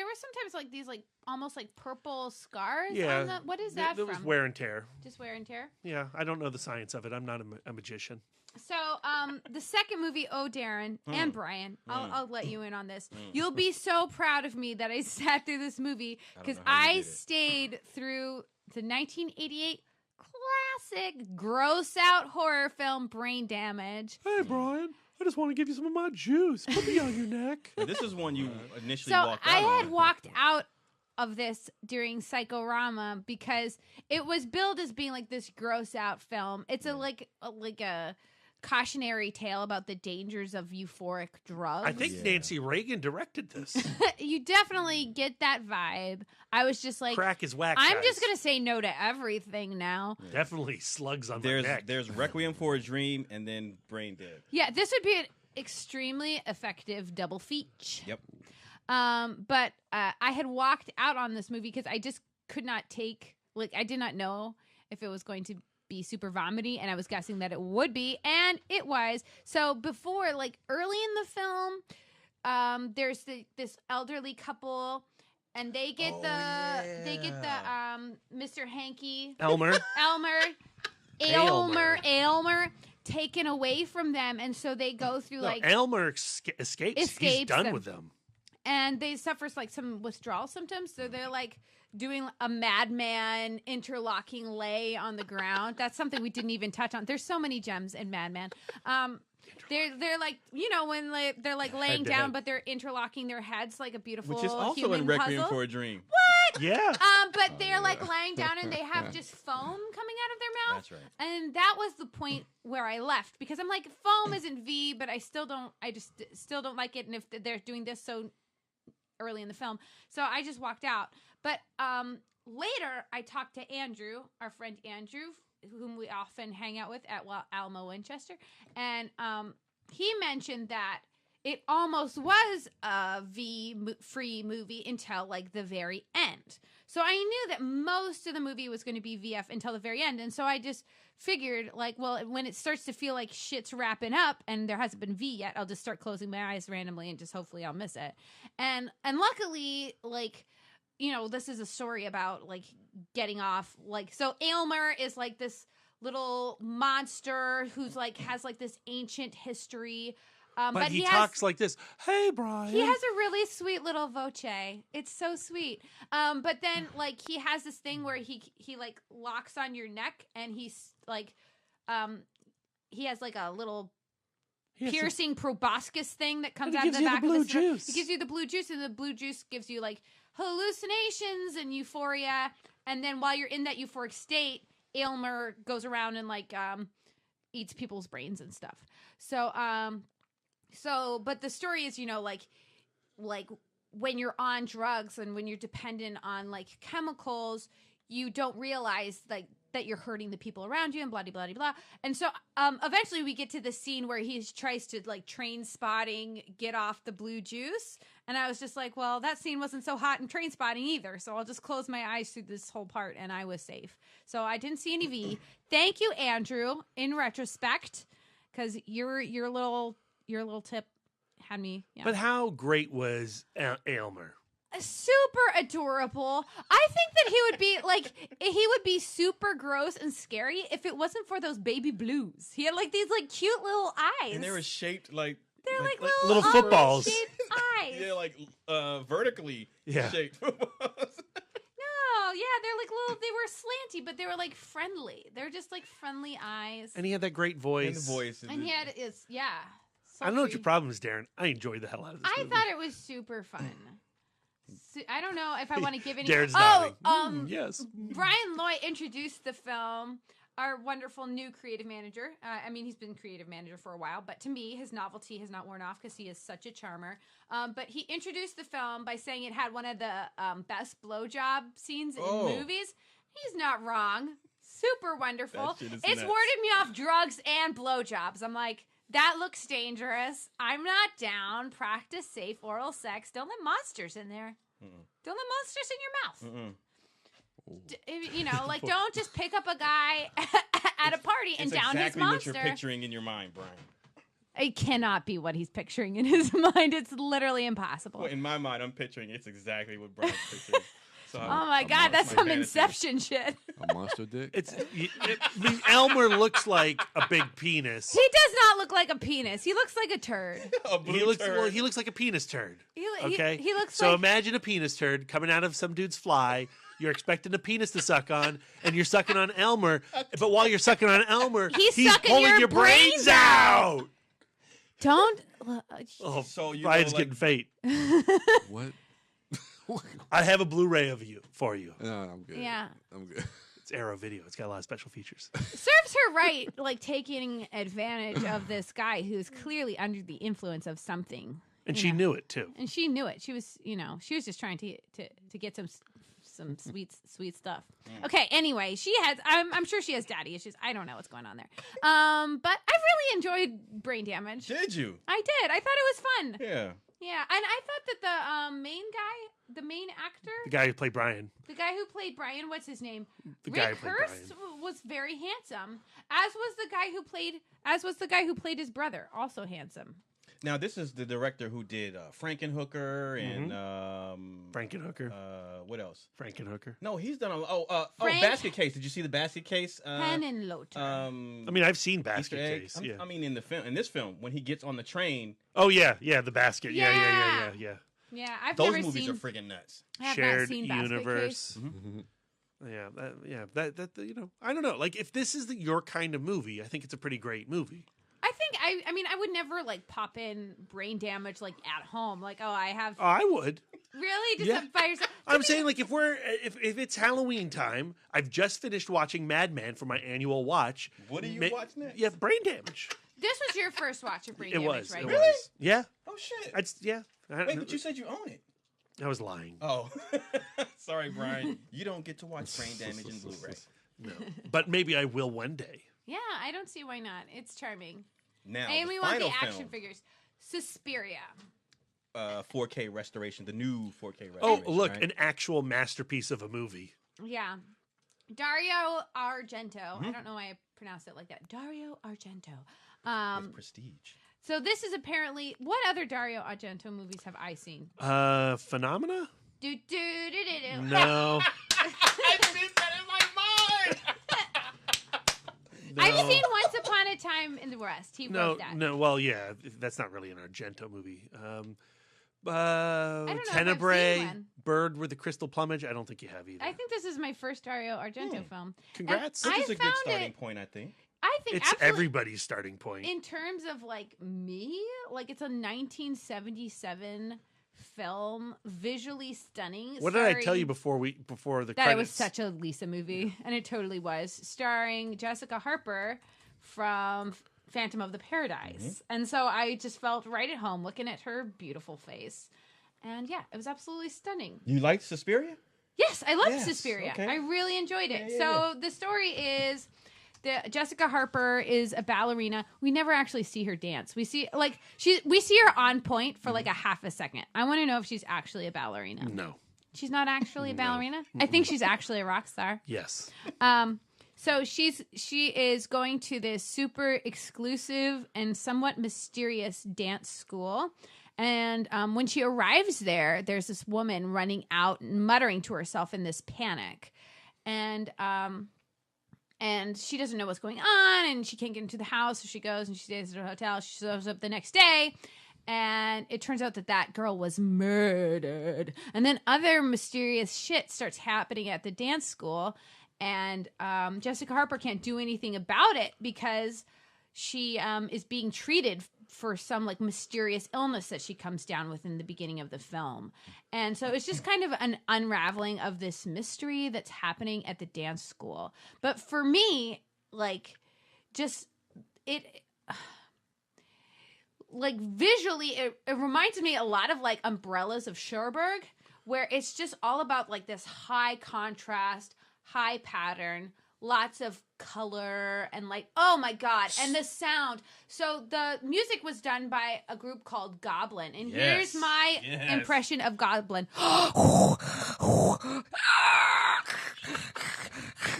were sometimes like these like almost like purple scars Yeah, on the, what is that there from? was wear and tear. Just wear and tear. Yeah, I don't know the science of it. I'm not a magician. So, the second movie, Oh Darren and Brian, I'll let you in on this. You'll be so proud of me that I sat through this movie because I stayed through the 1988 classic gross out horror film Brain Damage. Hey, Brian, I just want to give you some of my juice. Put me on your neck. Now, this is one you initially So walked out I had on. walked out of this during Psychorama because it was billed as being like this gross out film. It's like a cautionary tale about the dangers of euphoric drugs. I think Nancy Reagan directed this. You definitely get that vibe. I was just like, Crack is whack. I'm guys. just gonna say no to everything now. Definitely slugs on my neck. There's Requiem for a Dream and then Brain Dead. Yeah, this would be an extremely effective double feature. Yep. But I had walked out on this movie because I just could not take, like, I did not know if it was going to be super vomity, and I was guessing that it would be, and it was. So before, like, early in the film, there's this elderly couple, and they get Mr. Hanky Aylmer taken away from them, and so they go through Aylmer escapes. He's done with them. And they suffer like some withdrawal symptoms, so they're like doing a Madman interlocking lay on the ground. That's something we didn't even touch on. There's so many gems in Madman. They're like, you know, when they're like laying down, but they're interlocking their heads like a beautiful which is also human in Requiem puzzle. for a Dream. What? Yeah. But they're like lying down and they have just foam coming out of their mouth. That's right. And that was the point where I left, because I'm like, foam isn't V, but I just still don't like it. And if they're doing this so early in the film, so I just walked out. But later I talked to Andrew, our friend Andrew, whom we often hang out with at Alamo Winchester, and he mentioned that it almost was a V-free movie until like the very end. So I knew that most of the movie was going to be VF until the very end, and so I just figured, like, well, when it starts to feel like shit's wrapping up and there hasn't been V yet, I'll just start closing my eyes randomly and just hopefully I'll miss it. And luckily, like, you know, this is a story about like getting off. Like, so Aylmer is like this little monster who's like has like this ancient history. But he talks like this. Hey, Brian. He has a really sweet little voce. It's so sweet. But then like he has this thing where he like locks on your neck, and he's like, he has like a little piercing proboscis thing that comes out of the back of his throat. He gives you the blue juice, and the blue juice gives you like hallucinations and euphoria. And then while you're in that euphoric state, Aylmer goes around and like eats people's brains and stuff. So, but the story is, you know, like when you're on drugs and when you're dependent on like chemicals, you don't realize like that you're hurting the people around you and blah, blah, blah, blah. And so eventually we get to the scene where he tries to like train spotting, get off the blue juice. And I was just like, well, that scene wasn't so hot in Train Spotting either. So I'll just close my eyes through this whole part, and I was safe. So I didn't see any V. Thank you, Andrew, in retrospect, because your little tip had me. Yeah. But how great was Aylmer? Super adorable. I think that he would be super gross and scary if it wasn't for those baby blues. He had like these like cute little eyes, and they were shaped like they're like little footballs. Eyes. Yeah, like vertically shaped footballs. No, yeah, they're like little. They were slanty, but they were like friendly. They're just like friendly eyes. And he had that great voice. And the voice. And he had yeah. I don't know what your problem is, Darren. I enjoyed the hell out of this movie. I thought it was super fun. I don't know if I want to give any. Darren's nodding. Yes. Brian Loy introduced the film. Our wonderful new creative manager. I mean, he's been creative manager for a while, but to me, his novelty has not worn off because he is such a charmer. But he introduced the film by saying it had one of the best blowjob scenes in movies. He's not wrong. Super wonderful. It's nuts. warded me off drugs and blowjobs. I'm like, that looks dangerous. I'm not down. Practice safe oral sex. Don't let monsters in there. Don't let monsters in your mouth. You know, like, don't just pick up a guy at a party and down his monster. Exactly what you're picturing in your mind, Brian. It cannot be what he's picturing in his mind. It's literally impossible. Well, in my mind, I'm picturing it's exactly what Brian's picturing. So oh my God, that's some Inception shit. A monster dick? Aylmer looks like a big penis. He does not look like a penis. He looks like a turd. He looks like a penis turd. Okay? He looks so like... imagine a penis turd coming out of some dude's fly. You're expecting a penis to suck on, and you're sucking on Aylmer. But while you're sucking on Aylmer, he's pulling your brains out. Don't. So Brian's getting fate. What? I have a Blu-ray of you for you. No, I'm good. Yeah. I'm good. It's Arrow Video. It's got a lot of special features. Serves her right, like taking advantage of this guy who's clearly under the influence of something. And she knew it too. And she knew it. She was, she was just trying to get some sweet stuff. Okay. Anyway, she has. I'm sure she has daddy issues. I don't know what's going on there. But I really enjoyed Brain Damage. Did you? I did. I thought it was fun. Yeah. Yeah, and I thought that the main guy, the main actor, The guy who played Brian. the guy who played Brian, what's his name? The guy Rick who played Hurst was very handsome, as was the guy who played his brother, also handsome. Now, this is the director who did Frankenhooker and Frankenhooker. What else? Frankenhooker. No, he's done Frank- Basket Case. Did you see the Basket Case? Henenlotter. I mean, I've seen Basket Easter egg? Case. Yeah. I mean, in this film, when he gets on the train, Oh yeah, the basket. Yeah. Yeah, I've those never movies seen. are freaking nuts. I have Shared not seen Basket universe. Case. Yeah, that you know, I don't know. Like, if this is your kind of movie, I think it's a pretty great movie. I think I mean I would never like pop in Brain Damage like at home. Like, oh, I have. Oh, I would. Really? Just Yeah. by yourself? I'm saying, like, if it's Halloween time, I've just finished watching Madman for my annual watch. What are you watching next? Yeah, Brain Damage. This was your first watch of Brain It Damage, was. right? It Really? was. Yeah. Oh shit! Wait, but you said you own it. I was lying. Oh, sorry, Brian. You don't get to watch Brain Damage in Blu-ray. No, but maybe I will one day. Yeah, I don't see why not. It's charming. Now, And the we want the final action film, figures. Suspiria. 4K restoration, the new 4K restoration. Oh, look, right? an actual masterpiece of a movie. Yeah. Dario Argento. Mm-hmm. I don't know why I pronounced it like that. Dario Argento. With prestige. So this is apparently what other Dario Argento movies have I seen? Phenomena? Do do do do do. No. I missed that in my mind. I've seen Once Upon a Time in the West. He wrote that. No. Well, yeah, that's not really an Argento movie. know if I've seen Tenebrae, one. Bird with the Crystal Plumage. I don't think you have either. I think this is my first Dario Argento film. Congrats. And This is I a good found starting it- point, I think. I think It's absolutely, everybody's starting point. in terms of like me, like it's a 1977 film, visually stunning. What did I tell starring- you before the that credits? it was such a Lisa movie, and it totally was, starring Jessica Harper from Phantom of the Paradise. And so I just felt right at home looking at her beautiful face. And yeah, it was absolutely stunning. You liked Suspiria? Yes, I loved Yes, Suspiria. okay. I really enjoyed it. Yeah, So the story is that Jessica Harper is a ballerina. We never actually see her dance. We see we see her on point for like a half a second. I want to know if she's actually a ballerina. No. She's not actually a ballerina? I think she's actually a rock star. Yes. So she is going to this super exclusive and somewhat mysterious dance school. And when she arrives there, there's this woman running out and muttering to herself in this panic. And she doesn't know what's going on, and she can't get into the house. So she goes and she stays at a hotel. She shows up the next day, and it turns out that girl was murdered. And then other mysterious shit starts happening at the dance school. And Jessica Harper can't do anything about it because she is being treated for some like mysterious illness that she comes down with in the beginning of the film. And so it's just kind of an unraveling of this mystery that's happening at the dance school. But for me, like, just it like visually it reminds me a lot of like Umbrellas of Cherbourg, where it's just all about like this high contrast, high pattern, lots of color, and like, oh my god, and the sound. So the music was done by a group called Goblin, and here's my impression of Goblin.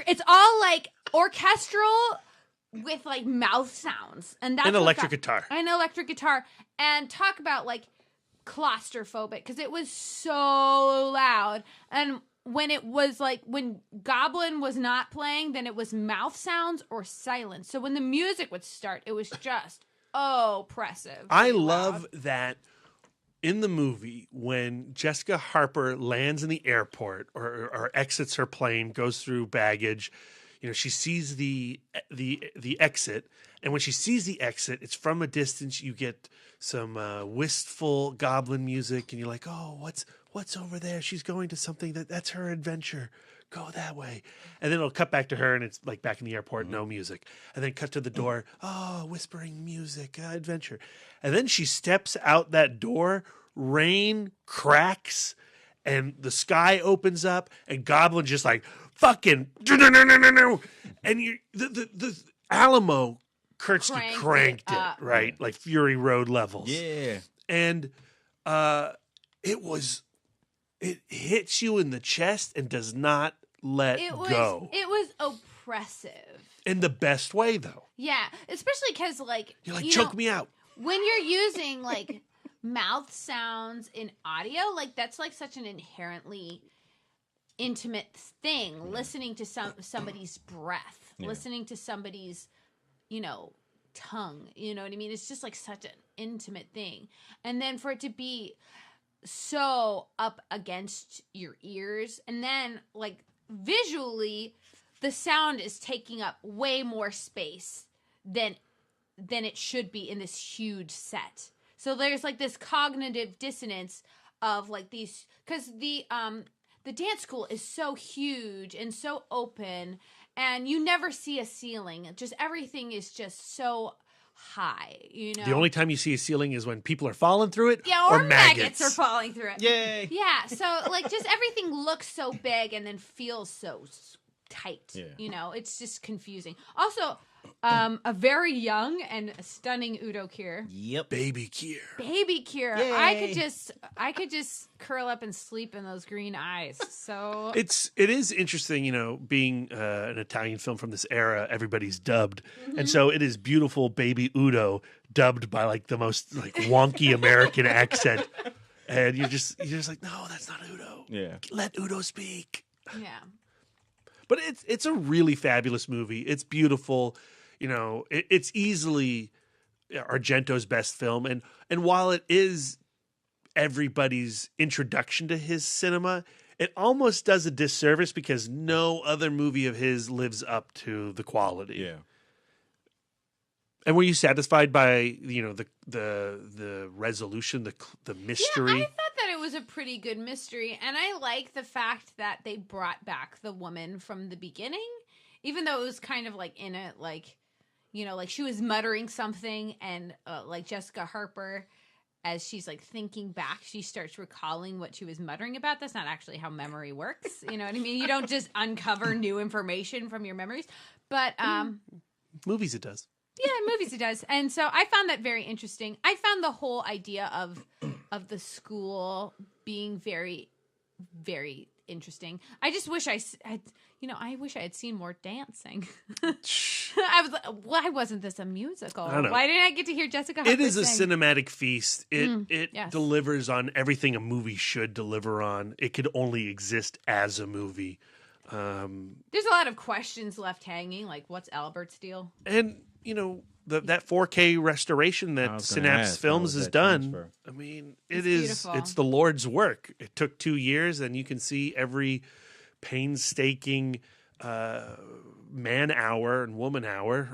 It's all like orchestral with like mouth sounds, and that's An electric guitar. An electric guitar, and talk about like claustrophobic because it was so loud. And when it was like when Goblin was not playing, then it was mouth sounds or silence. So when the music would start, it was just oppressive. I love that in the movie when Jessica Harper lands in the airport or exits her plane, goes through baggage. You know, she sees the exit, and when she sees the exit, it's from a distance. You get some wistful Goblin music, and you're like, "Oh, what's over there? She's going to something that's her adventure. Go that way." And then it'll cut back to her, and it's like back in the airport, no music. And then cut to the door, oh, whispering music, adventure. And then she steps out that door, rain cracks, and the sky opens up, and Goblin just like fucking and you the Alamo Kurtzky cranked it, right? Like Fury Road levels. Yeah. And it hits you in the chest and does not let go. It was oppressive. In the best way, though. Yeah, especially because, like... You're like, choke me out. When you're using, like, mouth sounds in audio, like, that's, like, such an inherently intimate thing. Listening to somebody's breath. Yeah. Listening to somebody's, tongue. You know what I mean? It's just, like, such an intimate thing. And then for it to be so up against your ears, and then, like, visually... the sound is taking up way more space than it should be in this huge set. So there's like this cognitive dissonance of like these, because the dance school is so huge and so open, and you never see a ceiling. Just everything is just so high, The only time you see a ceiling is when people are falling through it, or maggots are falling through it. Yay! Yeah, so like just everything looks so big and then feels so tight. Yeah. It's just confusing. Also, a very young and stunning Udo Kier. Yep. Baby Kier. Yay. I could just curl up and sleep in those green eyes. So it is interesting, being an Italian film from this era, everybody's dubbed. Mm-hmm. And so it is beautiful baby Udo dubbed by like the most like wonky American accent. And you're just like, no, that's not Udo. Yeah. Let Udo speak. Yeah. But it's a really fabulous movie. It's beautiful. It's easily Argento's best film. And while it is everybody's introduction to his cinema, it almost does a disservice because no other movie of his lives up to the quality. Yeah. And were you satisfied by the resolution, the mystery? Yeah, I thought that it was a pretty good mystery, and I like the fact that they brought back the woman from the beginning, even though it was kind of like in it, like she was muttering something, and like Jessica Harper, as she's like thinking back, she starts recalling what she was muttering about. That's not actually how memory works. You know what I mean? You don't just uncover new information from your memories, but movies it does. Yeah, in movies it does. And so I found that very interesting. I found the whole idea of the school being very, very interesting. I just wish I wish I had seen more dancing. I was like, why wasn't this a musical? I don't know. Why didn't I get to hear Jessica Harper It is sing? a cinematic feast. It yes. delivers on everything a movie should deliver on. It could only exist as a movie. There's a lot of questions left hanging, like what's Albert's deal? And that 4K restoration that Synapse Films has done. Transfer? I mean, it's the Lord's work. It took 2 years, and you can see every painstaking man hour and woman hour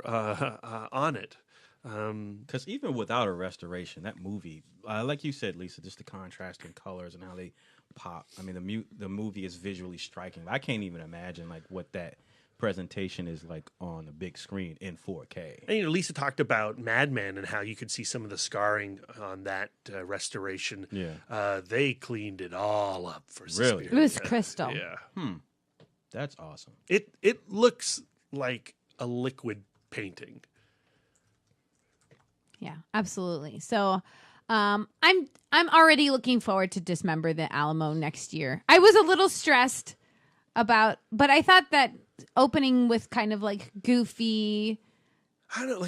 on it. Because even without a restoration, that movie, like you said, Lisa, just the contrast in colors and how they pop. I mean, the movie is visually striking. I can't even imagine like what that presentation is like on the big screen in 4K. And Lisa talked about Madman and how you could see some of the scarring on that restoration. Yeah, they cleaned it all up for Suspiria. It was crystal. Yeah, that's awesome. It looks like a liquid painting. Yeah, absolutely. So, I'm already looking forward to Dismember the Alamo next year. I was a little stressed but I thought that opening with kind of like goofy. I don't know,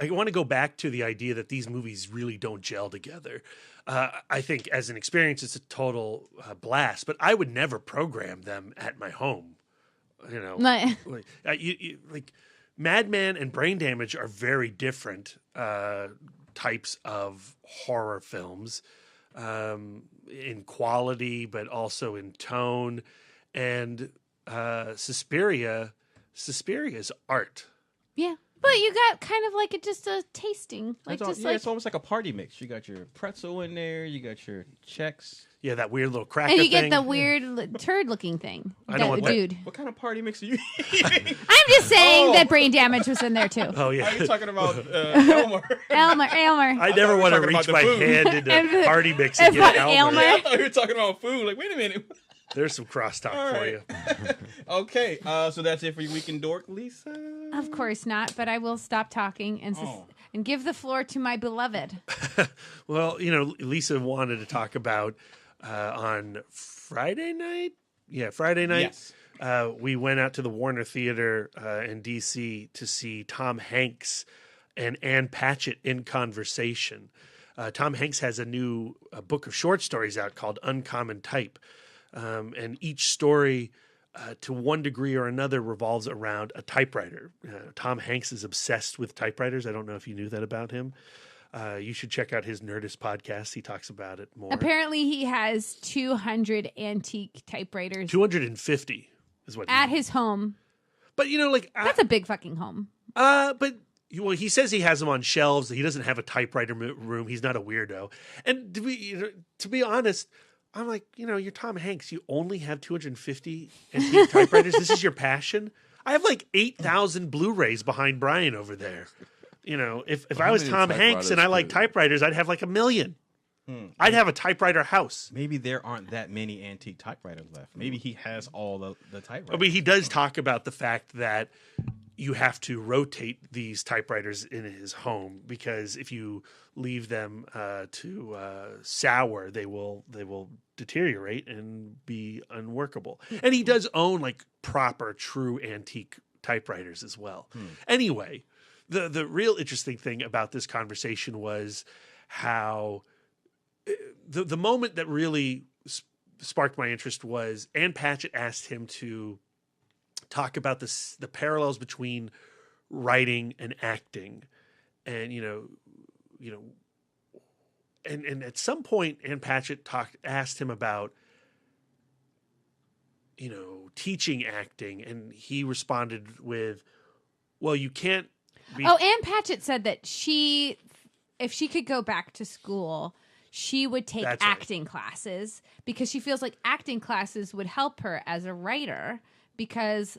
I want to go back to the idea that these movies really don't gel together. I think as an experience, it's a total blast, but I would never program them at my home. Like Madman and Brain Damage are very different types of horror films in quality, but also in tone. And Suspiria's art. Yeah, but you got kind of like just a tasting. Like it's almost like a party mix. You got your pretzel in there. You got your Chex. Yeah, that weird little cracker thing. And you thing. get the weird turd-looking thing. I know dude. What kind of party mix are you I'm just saying that Brain Damage was in there too. Oh, yeah. Are you talking about Elmer? Elmer. I never want to reach my hand into party mix and get Elmer. I thought you were talking about food. Like, wait a minute. There's some crosstalk for you. Okay, so that's it for your Weekend Dork, Lisa? Of course not, but I will stop talking and give the floor to my beloved. Well, Lisa wanted to talk about on Friday night. Yeah, Friday night. Yes. We went out to the Warner Theater in D.C. to see Tom Hanks and Ann Patchett in conversation. Tom Hanks has a new book of short stories out called Uncommon Type. And each story, to one degree or another, revolves around a typewriter. Tom Hanks is obsessed with typewriters. I don't know if you knew that about him. You should check out his Nerdist podcast. He talks about it more. Apparently, he has 200 antique typewriters. 250 is what at his home. But that's a big fucking home. But he says he has them on shelves. He doesn't have a typewriter room. He's not a weirdo. And to be honest, I'm like, you're Tom Hanks. You only have 250 antique typewriters. This is your passion. I have like 8,000 Blu-rays behind Brian over there. If I was Tom Hanks and I like typewriters, I'd have like 1 million. I'd have a typewriter house. Maybe there aren't that many antique typewriters left. Maybe he has all the typewriters. I mean, he does talk about the fact that you have to rotate these typewriters in his home because if you leave them to sour, they will deteriorate and be unworkable. And he does own like proper, true antique typewriters as well. Anyway, the real interesting thing about this conversation was how the moment that really sparked my interest was Ann Patchett asked him to talk about the parallels between writing and acting, and and at some point Ann Patchett asked him about teaching acting, and he responded with, "Well, you can't." Ann Patchett said that if she could go back to school, she would take acting classes because she feels like acting classes would help her as a writer because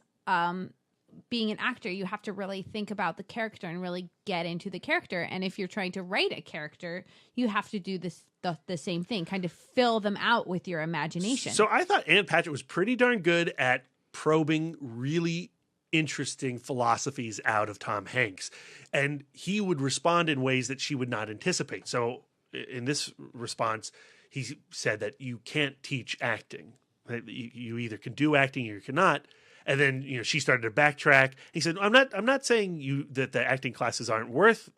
being an actor, you have to really think about the character and really get into the character. And if you're trying to write a character, you have to do the same thing, kind of fill them out with your imagination. So I thought Ann Patchett was pretty darn good at probing really interesting philosophies out of Tom Hanks. And he would respond in ways that she would not anticipate. So in this response, he said that you can't teach acting. You either can do acting or you cannot. And then, she started to backtrack. He said, I'm not saying that the acting classes aren't worth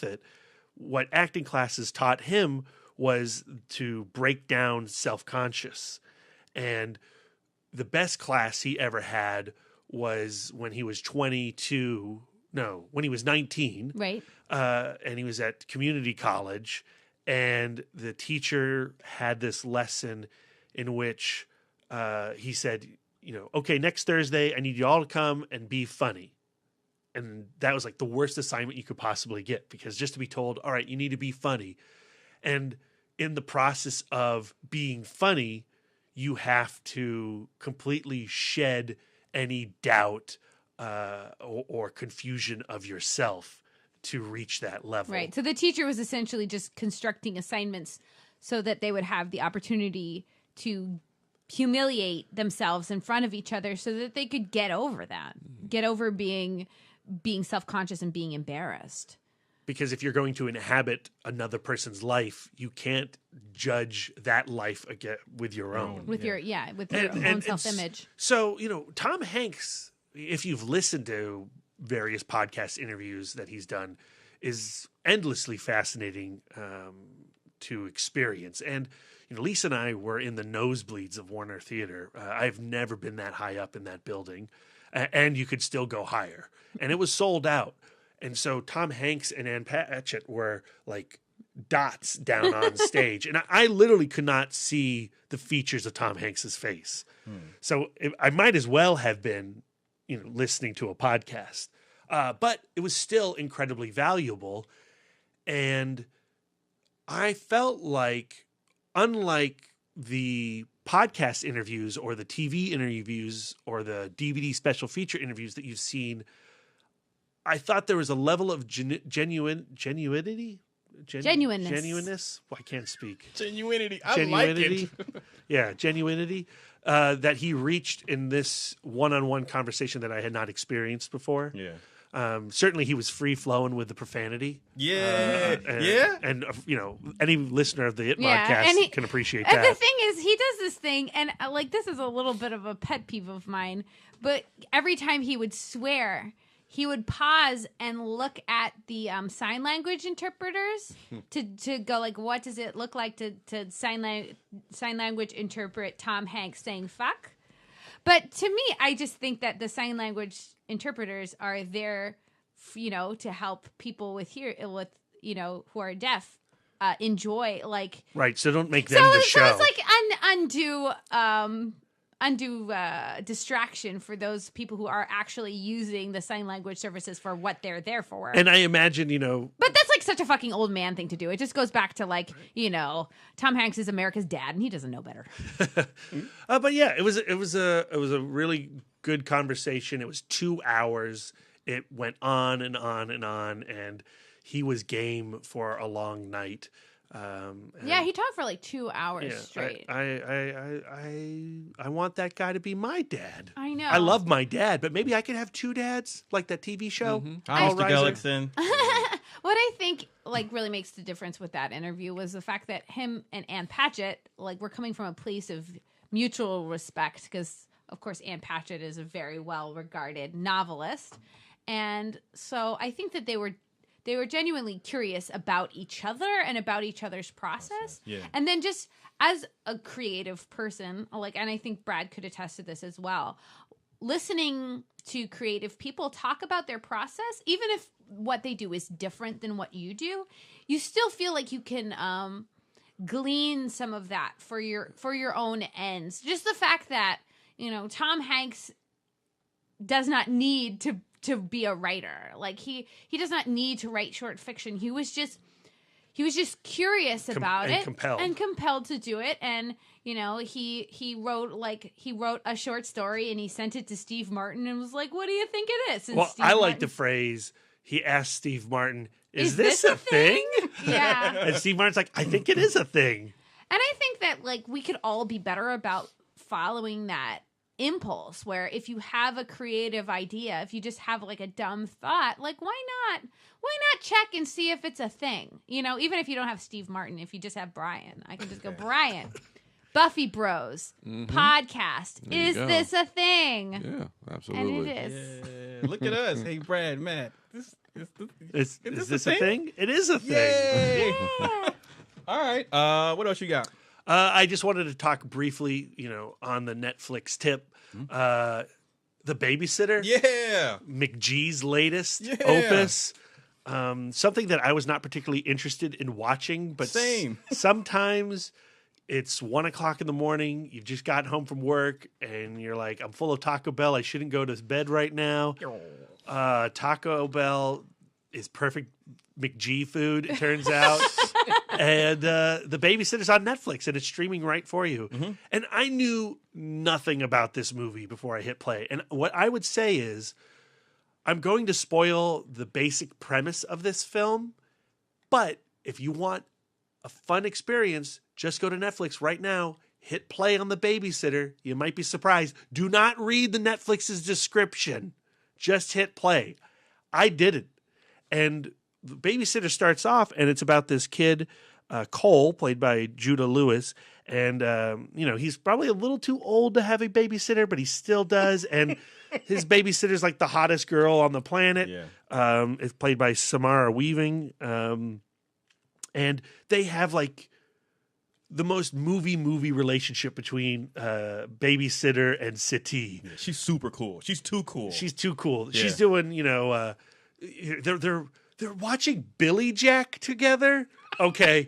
it. What acting classes taught him was to break down self-conscious. And the best class he ever had was when he was 19. Right. And he was at community college. And the teacher had this lesson in which he said, okay, next Thursday, I need you all to come and be funny. And that was like the worst assignment you could possibly get, because just to be told, all right, you need to be funny. And in the process of being funny, you have to completely shed any doubt or confusion of yourself to reach that level. Right. So the teacher was essentially just constructing assignments so that they would have the opportunity to humiliate themselves in front of each other so that they could get over that, get over being self-conscious and being embarrassed. Because if you're going to inhabit another person's life, you can't judge that life again with your own. With your own self-image. So, Tom Hanks, if you've listened to various podcast interviews that he's done, is endlessly fascinating to experience. And Lisa and I were in the nosebleeds of Warner Theater. I've never been that high up in that building, and you could still go higher. And it was sold out. And so Tom Hanks and Ann Patchett were like dots down on stage. And I literally could not see the features of Tom Hanks's face. So I might as well have been, listening to a podcast. But it was still incredibly valuable. And I felt like, unlike the podcast interviews or the TV interviews or the DVD special feature interviews that you've seen, I thought there was a level of genuineness. Well, I can't speak. Genuinity. I like it. Yeah, genuinity that he reached in this one-on-one conversation that I had not experienced before. Yeah. Certainly, he was free-flowing with the profanity. Yeah. And any listener of the It podcast can appreciate that. And the thing is, he does this thing, and this is a little bit of a pet peeve of mine, but every time he would swear, he would pause and look at the sign language interpreters to go like, what does it look like to sign language interpret Tom Hanks saying fuck? But to me, I just think that the sign language interpreters are there, to help people who are deaf enjoy right. So don't make them the show. So it's like undue distraction for those people who are actually using the sign language services for what they're there for. And I imagine, But that's like such a fucking old man thing to do. It just goes back to Tom Hanks is America's dad and he doesn't know better. But yeah, it was a really good conversation. It was 2 hours. It went on and on and on, and he was game for a long night. Yeah, he talked for like 2 hours straight. I want that guy to be my dad. I know. I love my dad, but maybe I could have two dads, like that TV show. Mr. Gullickson. What I think really makes the difference with that interview was the fact that him and Ann Patchett were coming from a place of mutual respect, because of course Ann Patchett is a very well regarded novelist, and so I think that they were genuinely curious about each other and about each other's process. Yeah. And then just as a creative person, and I think Brad could attest to this as well, listening to creative people talk about their process, even if what they do is different than what you do, you still feel like you can glean some of that for your own ends. Just the fact that, Tom Hanks does not need to be a writer. He does not need to write short fiction. He was just curious about it and compelled to do it. And he wrote a short story and he sent it to Steve Martin and was like, "What do you think of this?" And I like the phrase. He asked Steve Martin, "Is this a thing?" Yeah. And Steve Martin's like, "I think it is a thing." And I think that we could all be better about following that impulse, where if you have a creative idea, if you just have a dumb thought, why not check and see if it's a thing? Even if you don't have Steve Martin, if you just have Brian, I can just go, Brian, Buffy Bros podcast. Is this a thing? Yeah, absolutely. And it is. Yeah. Look at us. Hey, Brad, Matt. Is this a thing? It is a thing. Yay. All right. What else you got? I just wanted to talk briefly, on the Netflix tip. The Babysitter. Yeah. McGee's latest opus. Something that I was not particularly interested in watching, but sometimes it's 1 o'clock in the morning. You've just gotten home from work and you're like, I'm full of Taco Bell. I shouldn't go to bed right now. Taco Bell is perfect McGee food, it turns out. And The Babysitter's on Netflix, and it's streaming right for you. Mm-hmm. And I knew nothing about this movie before I hit play. And what I would say is, I'm going to spoil the basic premise of this film, but if you want a fun experience, just go to Netflix right now, hit play on The Babysitter. You might be surprised. Do not read the Netflix's description. Just hit play. I didn't. And The Babysitter starts off, and it's about this kid, Cole, played by Judah Lewis. And, he's probably a little too old to have a babysitter, but he still does. And his babysitter's like the hottest girl on the planet. Yeah. It's played by Samara Weaving. And they have like the most movie relationship between babysitter and Sati. Yeah, she's super cool. She's too cool. Yeah. She's doing, they're watching Billy Jack together. Okay.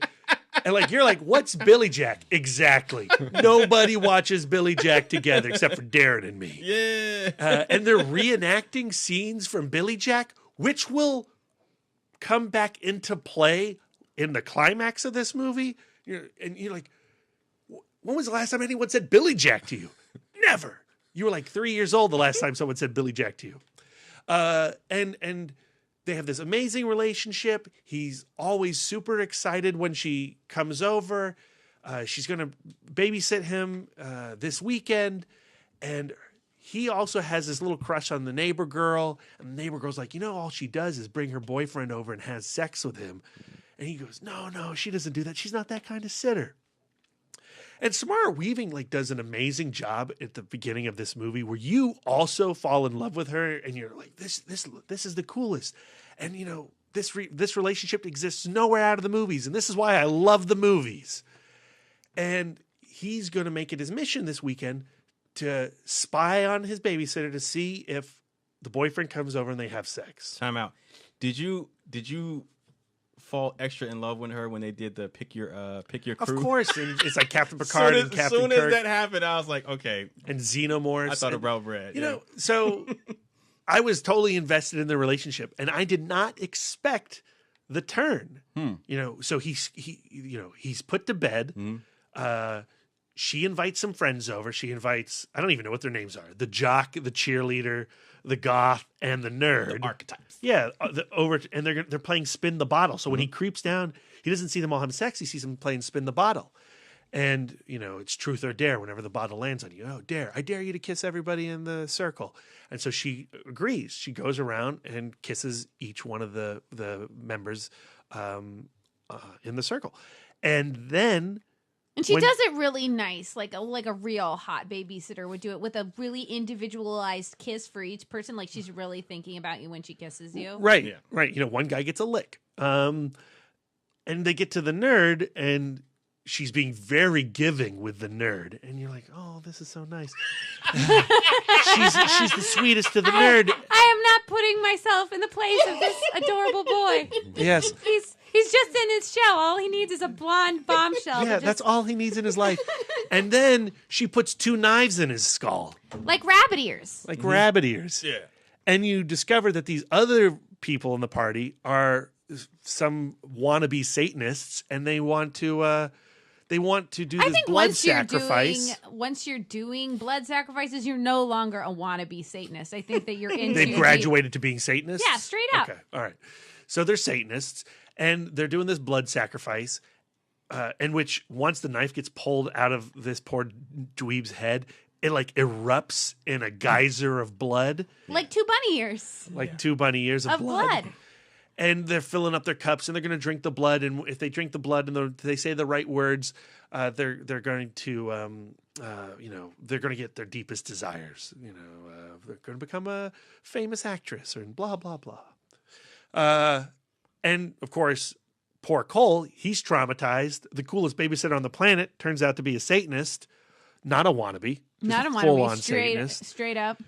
And you're like, what's Billy Jack? Exactly. Nobody watches Billy Jack together except for Darren and me. Yeah. And they're reenacting scenes from Billy Jack, which will come back into play in the climax of this movie. And you're like, when was the last time anyone said Billy Jack to you? Never. You were like 3 years old the last time someone said Billy Jack to you. And they have this amazing relationship. He's always super excited when she comes over. she's going to babysit him this weekend, and he also has this little crush on the neighbor girl, and the neighbor girl's like, all she does is bring her boyfriend over and has sex with him. And he goes, no, she doesn't do that. She's not that kind of sitter. And Samara Weaving does an amazing job at the beginning of this movie where you also fall in love with her, and you're like, this is the coolest. And this relationship exists nowhere out of the movies, and this is why I love the movies. And he's going to make it his mission this weekend to spy on his babysitter to see if the boyfriend comes over and they have sex. Time out. Did you fall extra in love with her when they did the pick your crew? Of course, and it's like Captain Picard and Captain Kirk. As soon as that happened, I was like, okay. And Xenomorphs. I thought about Brad. So I was totally invested in the relationship, and I did not expect the turn. So he's put to bed. She invites some friends over. She invites, I don't even know what their names are. The jock, the cheerleader, the goth, and the nerd. The archetypes. Yeah, and they're playing Spin the Bottle. So when he creeps down, he doesn't see them all having sex. He sees them playing Spin the Bottle. And, it's truth or dare whenever the bottle lands on you. Oh, dare. I dare you to kiss everybody in the circle. And so she agrees. She goes around and kisses each one of the members in the circle. And then... And she does it really nice, like a real hot babysitter would do it, with a really individualized kiss for each person. Like she's really thinking about you when she kisses you. Right, yeah. Right. One guy gets a lick. And they get to the nerd, and she's being very giving with the nerd. And you're like, oh, this is so nice. she's the sweetest to the nerd. I am not putting myself in the place of this adorable boy. Yes. He's just in his shell. All he needs is a blonde bombshell. Yeah, that's all he needs in his life. And then she puts 2 knives in his skull. Like rabbit ears. Rabbit ears. Yeah. And you discover that these other people in the party are some wannabe Satanists, and they want to do this blood sacrifice. Once you're doing blood sacrifices, you're no longer a wannabe Satanist. I think that you're into... They've graduated to being Satanists? Yeah, straight up. Okay, all right. So they're Satanists, and they're doing this blood sacrifice, in which once the knife gets pulled out of this poor dweeb's head, it erupts in a geyser of blood. Like 2 bunny ears. 2 bunny ears of blood. And they're filling up their cups, and they're going to drink the blood. And if they drink the blood and they say the right words, they're going to, they're going to get their deepest desires. They're going to become a famous actress, or blah blah blah. And of course, poor Cole, he's traumatized. The coolest babysitter on the planet turns out to be a Satanist, not a wannabe, not a full-on wannabe, Satanist, straight up.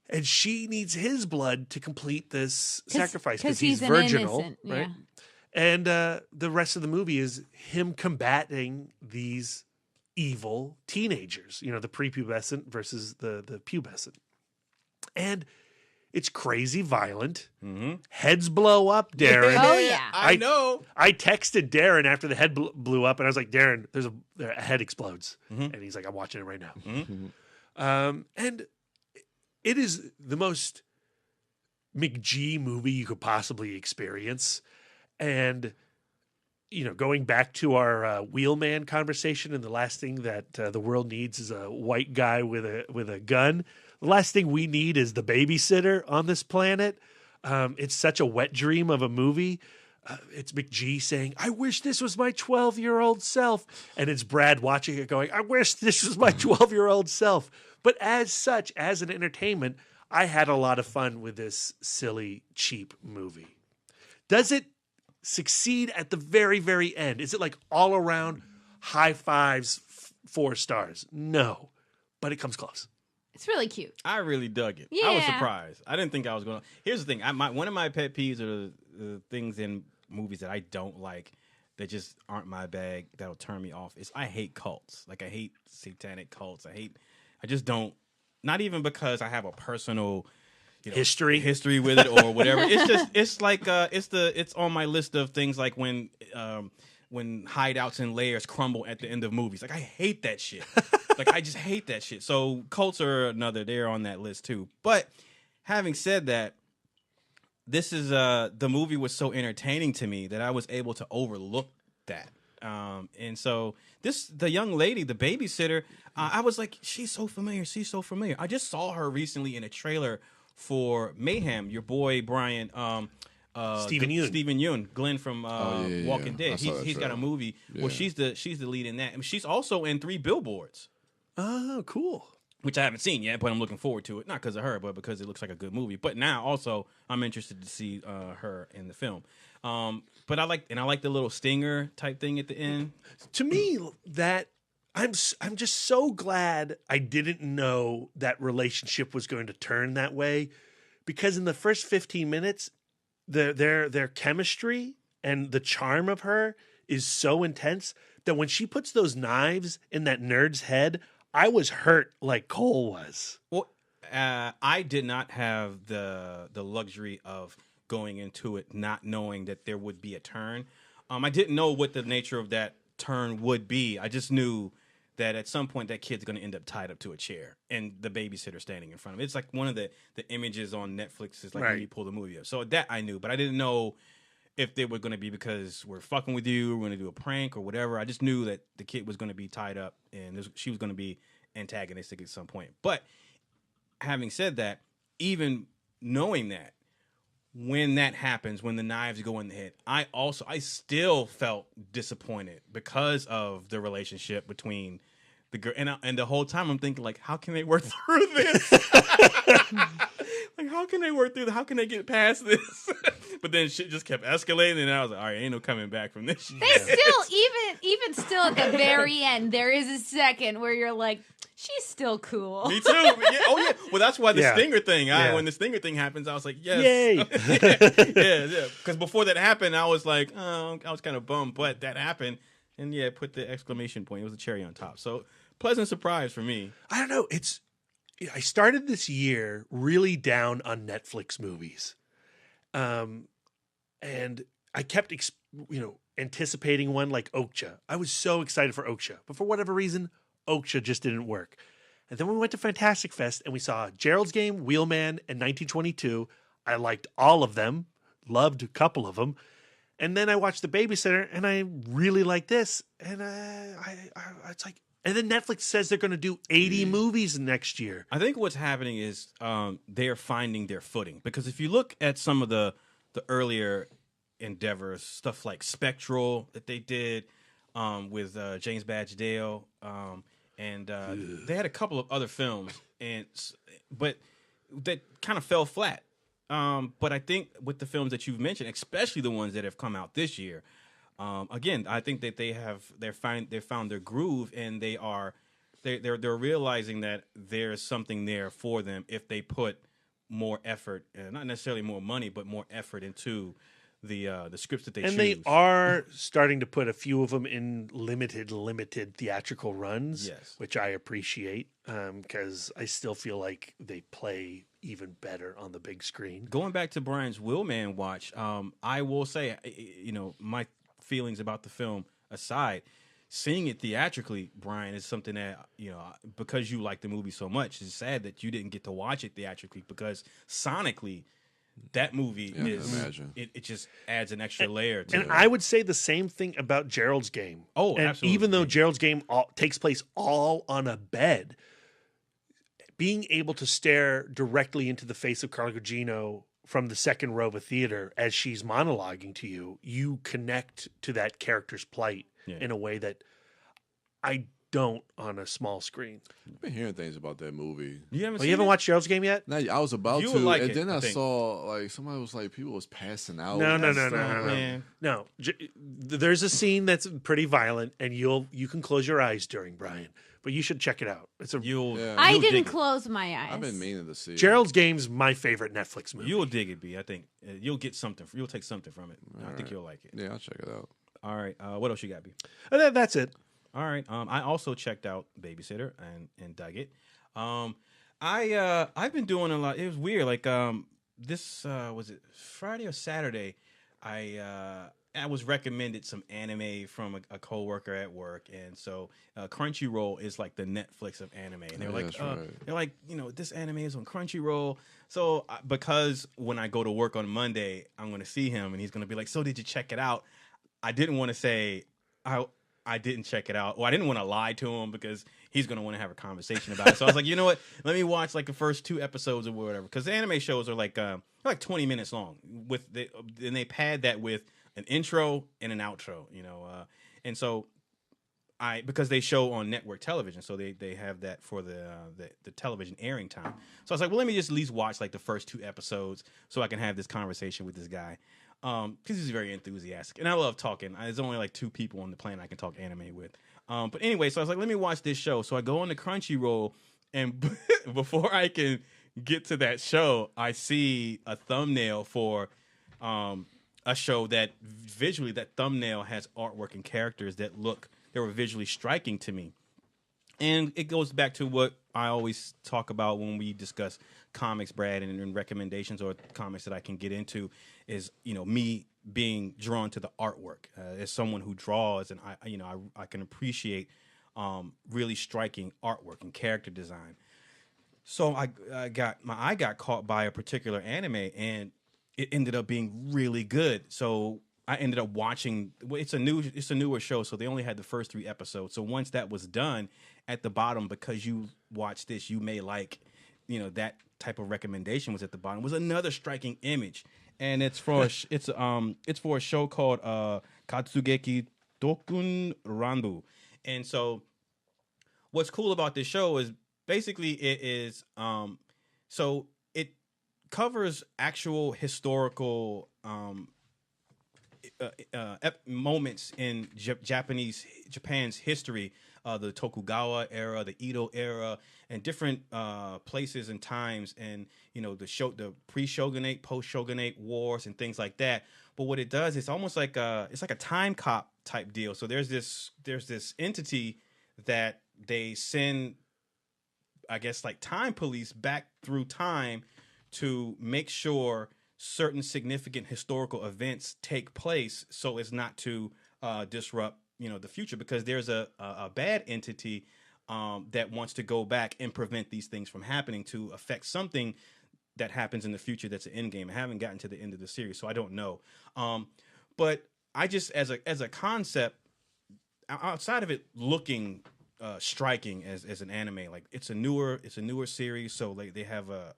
And she needs his blood to complete this sacrifice because he's virginal, innocent, right? Yeah. And the rest of the movie is him combating these evil teenagers, the prepubescent versus the pubescent. And it's crazy violent. Mm-hmm. Heads blow up, Darren. Oh, yeah. I know. I texted Darren after the head blew up, and I was like, Darren, there's a head explodes. Mm-hmm. And he's like, I'm watching it right now. Mm-hmm. And it is the most McG movie you could possibly experience. And, going back to our Wheelman conversation, and the last thing that the world needs is a white guy with a gun. The last thing we need is the babysitter on this planet. It's such a wet dream of a movie. It's McG saying, I wish this was my 12-year-old self. And it's Brad watching it going, I wish this was my 12-year-old self. But as such, as an entertainment, I had a lot of fun with this silly, cheap movie. Does it succeed at the very, very end? Is it all around high fives, 4 stars? No, but it comes close. It's really cute. I really dug it. Yeah. I was surprised. I didn't think I was going to. Here's the thing. One of my pet peeves are the things in movies that I don't like, that just aren't my bag, that'll turn me off, is I hate cults. I hate satanic cults. I just don't, not even because I have a personal history with it or whatever. It's on my list of things, like when hideouts and layers crumble at the end of movies. I hate that shit. I just hate that shit. So cults are they're on that list too. But having said that, this is the movie was so entertaining to me that I was able to overlook that. And so the young lady, the babysitter, I was like, she's so familiar. She's so familiar. I just saw her recently in a trailer for Mayhem. Your boy Brian, Stephen Yeun. Stephen Yeun, Glenn from Walking Dead. He's got a movie. Yeah. Well, she's the lead in that. I mean, she's also in 3 Billboards. Oh, cool. Which I haven't seen yet, but I'm looking forward to it. Not because of her, but because it looks like a good movie. But now also I'm interested to see her in the film. But I like the little stinger type thing at the end. To me, that I'm just so glad I didn't know that relationship was going to turn that way, because in the first 15 minutes, their chemistry and the charm of her is so intense that when she puts those knives in that nerd's head, I was hurt like Cole was. Well, I did not have the luxury of going into it not knowing that there would be a turn. I didn't know what the nature of that turn would be. I just knew that at some point that kid's going to end up tied up to a chair and the babysitter standing in front of it. It's like one of the images on Netflix is like when you pull the movie up. So that I knew, but I didn't know if they were going to be because we're fucking with you, we're going to do a prank or whatever. I just knew that the kid was going to be tied up and she was going to be antagonistic at some point. But having said that, even knowing that, when that happens, when the knives go in the head, I still felt disappointed because of the relationship between the girl and the whole time I'm thinking, like, how can they work through this? Like, how can they work through? How can they get past this? But then shit just kept escalating, and I was like, all right, ain't no coming back from this. They still, even still at the very end, there is a second where you're like, she's still cool. Me too. Yeah. Oh yeah. Well, that's why the stinger thing. When the stinger thing happens, I was like, yes. Yay. yeah. Because before that happened, I was like, oh, I was kind of bummed, but that happened, and put the exclamation point. It was a cherry on top. So pleasant surprise for me. I don't know. I started this year really down on Netflix movies, and I kept anticipating one like Okja. I was so excited for Okja, but for whatever reason, Okja just didn't work. And then we went to Fantastic Fest and we saw Gerald's Game, Wheelman, and 1922. I liked all of them, loved a couple of them. And then I watched The Babysitter and I really liked this. And it's like, and then Netflix says they're going to do 80 movies next year. I think what's happening is they're finding their footing. Because if you look at some of the earlier endeavors, stuff like Spectral that they did with James Badge Dale, and they had a couple of other films, but that kind of fell flat. But I think with the films that you've mentioned, especially the ones that have come out this year, again, I think that they found their groove, and they're realizing that there's something there for them if they put more effort, not necessarily more money, but more effort into the scripts that they choose. And they are starting to put a few of them in limited theatrical runs, which I appreciate, because I still feel like they play even better on the big screen. Going back to Brian's Wheelman watch, I will say, my feelings about the film aside, seeing it theatrically, Brian, is something that, because you like the movie so much, it's sad that you didn't get to watch it theatrically, because sonically, that movie it just adds an extra layer to it. And I would say the same thing about Gerald's Game. Oh, and absolutely. Even though Gerald's Game takes place all on a bed, being able to stare directly into the face of Carla Gugino from the second row of a theater as she's monologuing to you, you connect to that character's plight in a way that I don't on a small screen. I've been hearing things about that movie. You haven't you haven't watched Gerald's Game yet? No, I was about you to, like and it, then I think. saw like somebody was like people was passing out. No. There's a scene that's pretty violent, and you can close your eyes during, Brian, but you should check it out. I didn't close my eyes. I've been meaning to see it. Gerald's Game's my favorite Netflix movie. You'll dig it, B. I think you'll get something. You'll take something from it. I think you'll like it. Yeah, I'll check it out. All right. What else you got, B? That's it. All right. I also checked out Babysitter and dug it. I've been doing a lot. It was weird. Like this was it Friday or Saturday? I was recommended some anime from a coworker at work, and so Crunchyroll is like the Netflix of anime. And they're like, this anime is on Crunchyroll. So because when I go to work on Monday, I'm going to see him, and he's going to be like, "So did you check it out?" I didn't want to say I didn't check it out. Well, I didn't want to lie to him because he's going to want to have a conversation about it. So I was like, you know what? Let me watch like the first 2 episodes or whatever. Because the anime shows are like 20 minutes long. And they pad that with an intro and an outro, you know. And so because they show on network television, so they have that for the television airing time. So I was like, well, let me just at least watch like the first 2 episodes so I can have this conversation with this guy. Because he's very enthusiastic, and I love talking. There's only like 2 people on the planet I can talk anime with. But anyway, so I was like, let me watch this show. So I go on the Crunchyroll, and before I can get to that show, I see a thumbnail for a show that visually, that thumbnail has artwork and characters that were visually striking to me. And it goes back to what I always talk about when we discuss comics, Brad, and recommendations or comics that I can get into is, you know, me being drawn to the artwork. As someone who draws, and I can appreciate really striking artwork and character design. So I got caught by a particular anime, and it ended up being really good. So I ended up watching. It's a newer show, so they only had the first 3 episodes. So once that was done, at the bottom, because you watch this, you may like, you know, that type of recommendation was at the bottom, was another striking image, and it's for a show called Katsugeki Touken Ranbu. And so what's cool about this show is basically it is so it covers actual historical moments in Japan's history, the Tokugawa era, the Edo era, and different places and times, and you know the pre-shogunate, post-shogunate wars and things like that. But what it does, it's almost like it's like a time cop type deal. So there's this entity that they send, I guess, like time police back through time to make sure certain significant historical events take place, so as not to disrupt, you know, the future, because there's a bad entity that wants to go back and prevent these things from happening to affect something that happens in the future that's an end game. I haven't gotten to the end of the series, so I don't know. But I just, as a concept, outside of it looking striking as an anime, like it's a newer series, so like they have a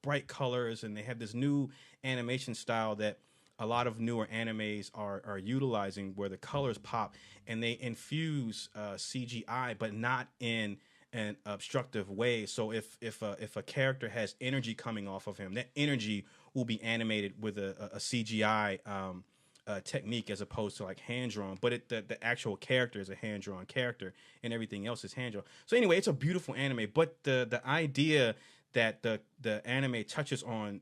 bright colors, and they have this new animation style that a lot of newer animes are utilizing, where the colors pop and they infuse CGI, but not in an obstructive way. So if a character has energy coming off of him, that energy will be animated with a CGI technique as opposed to like hand drawn. But the actual character is a hand drawn character, and everything else is hand drawn. So anyway, it's a beautiful anime. But the idea that the anime touches on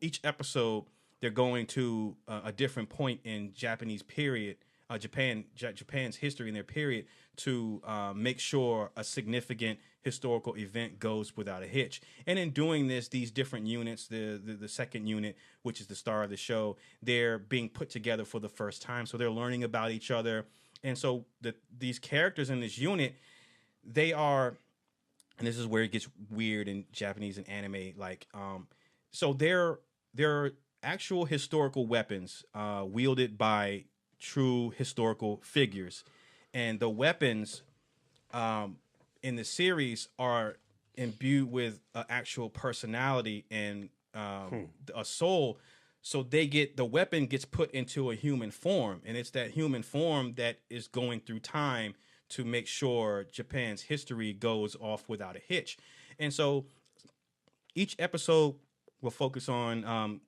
each episode, they're going to a different point in Japanese period, Japan's history in their period, to make sure a significant historical event goes without a hitch. And in doing this, these different units, the second unit, which is the star of the show, they're being put together for the first time. So they're learning about each other. And so these characters in this unit, they are, and this is where it gets weird in Japanese and anime, like, so they're actual historical weapons wielded by true historical figures. And the weapons in the series are imbued with actual personality and a soul. So the weapon gets put into a human form, and it's that human form that is going through time to make sure Japan's history goes off without a hitch. And so each episode will focus on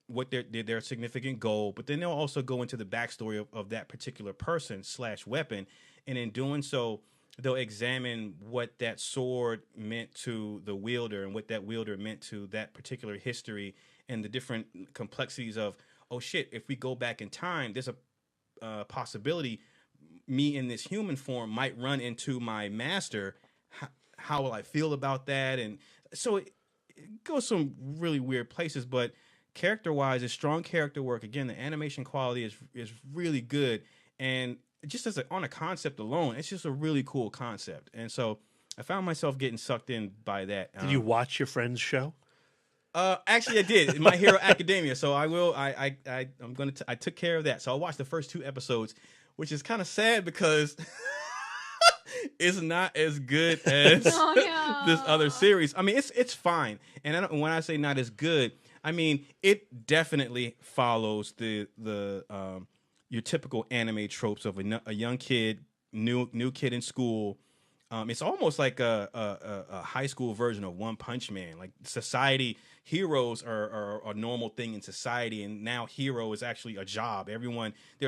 what their significant goal, but then they'll also go into the backstory of that particular person / weapon. And in doing so, they'll examine what that sword meant to the wielder and what that wielder meant to that particular history, and the different complexities of, oh shit, if we go back in time, there's a possibility me in this human form might run into my master. How will I feel about that? And so it goes some really weird places, but character-wise, it's strong character work. Again, the animation quality is really good, and just on a concept alone, it's just a really cool concept. And so I found myself getting sucked in by that. Did you watch your friend's show? Actually, I did. My Hero Academia. So I will. I took care of that. So I watched the first 2 episodes. which is kind of sad because it's not as good as this other series. I mean, it's fine, and when I say not as good, I mean it definitely follows the your typical anime tropes of a young kid, new kid in school. It's almost like a high school version of One Punch Man. Like society, heroes are a normal thing in society, and now hero is actually a job. There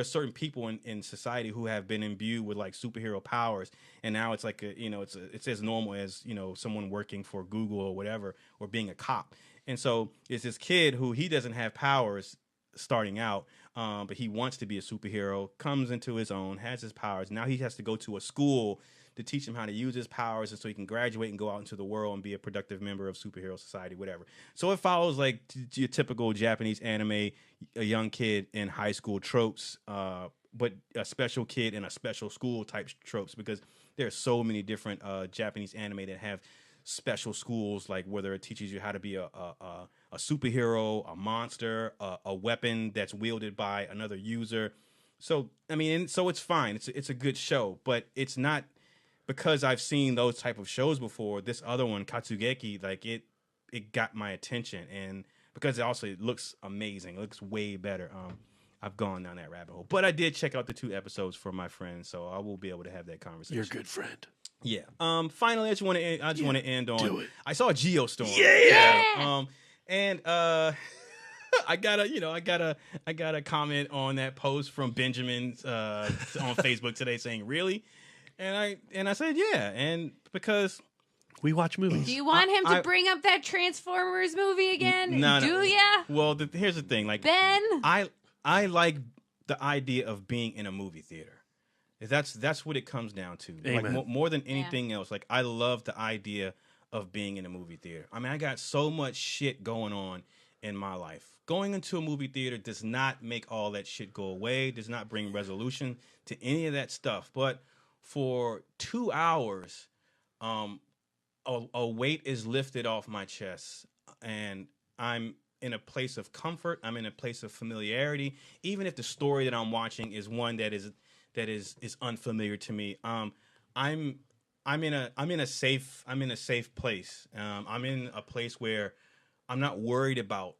are certain people in society who have been imbued with like superhero powers, and now it's like it's as normal as someone working for Google or whatever, or being a cop. And so it's this kid who he doesn't have powers starting out, but he wants to be a superhero. Comes into his own, has his powers. Now he has to go to a school to teach him how to use his powers, and so he can graduate and go out into the world and be a productive member of superhero society, whatever. So it follows like your typical Japanese anime, a young kid in high school tropes, but a special kid in a special school type tropes, because there are so many different Japanese anime that have special schools, like whether it teaches you how to be a superhero, a monster, a weapon that's wielded by another user. So I mean, so it's fine. It's a good show, but it's not. Because I've seen those type of shows before, this other one, Katsugeki, like it got my attention, and because it looks amazing, it looks way better. I've gone down that rabbit hole, but I did check out the 2 episodes for my friend, so I will be able to have that conversation. You're a good friend. Yeah. Finally, I just want to end on. Do it. I saw Geostorm. Yeah. And I gotta comment on that post from Benjamin on Facebook today saying, "Really?" And I said, yeah, and because we watch movies. Do you want him to bring up that Transformers movie again? No. Do ya? Well, here's the thing, like Ben, I like the idea of being in a movie theater. That's what it comes down to. Amen. Like more than anything else. Like I love the idea of being in a movie theater. I mean, I got so much shit going on in my life. Going into a movie theater does not make all that shit go away. Does not bring resolution to any of that stuff, but for 2 hours, a weight is lifted off my chest, and I'm in a place of comfort. I'm in a place of familiarity, even if the story that I'm watching is one that is unfamiliar to me. I'm in a safe place. I'm in a place where I'm not worried about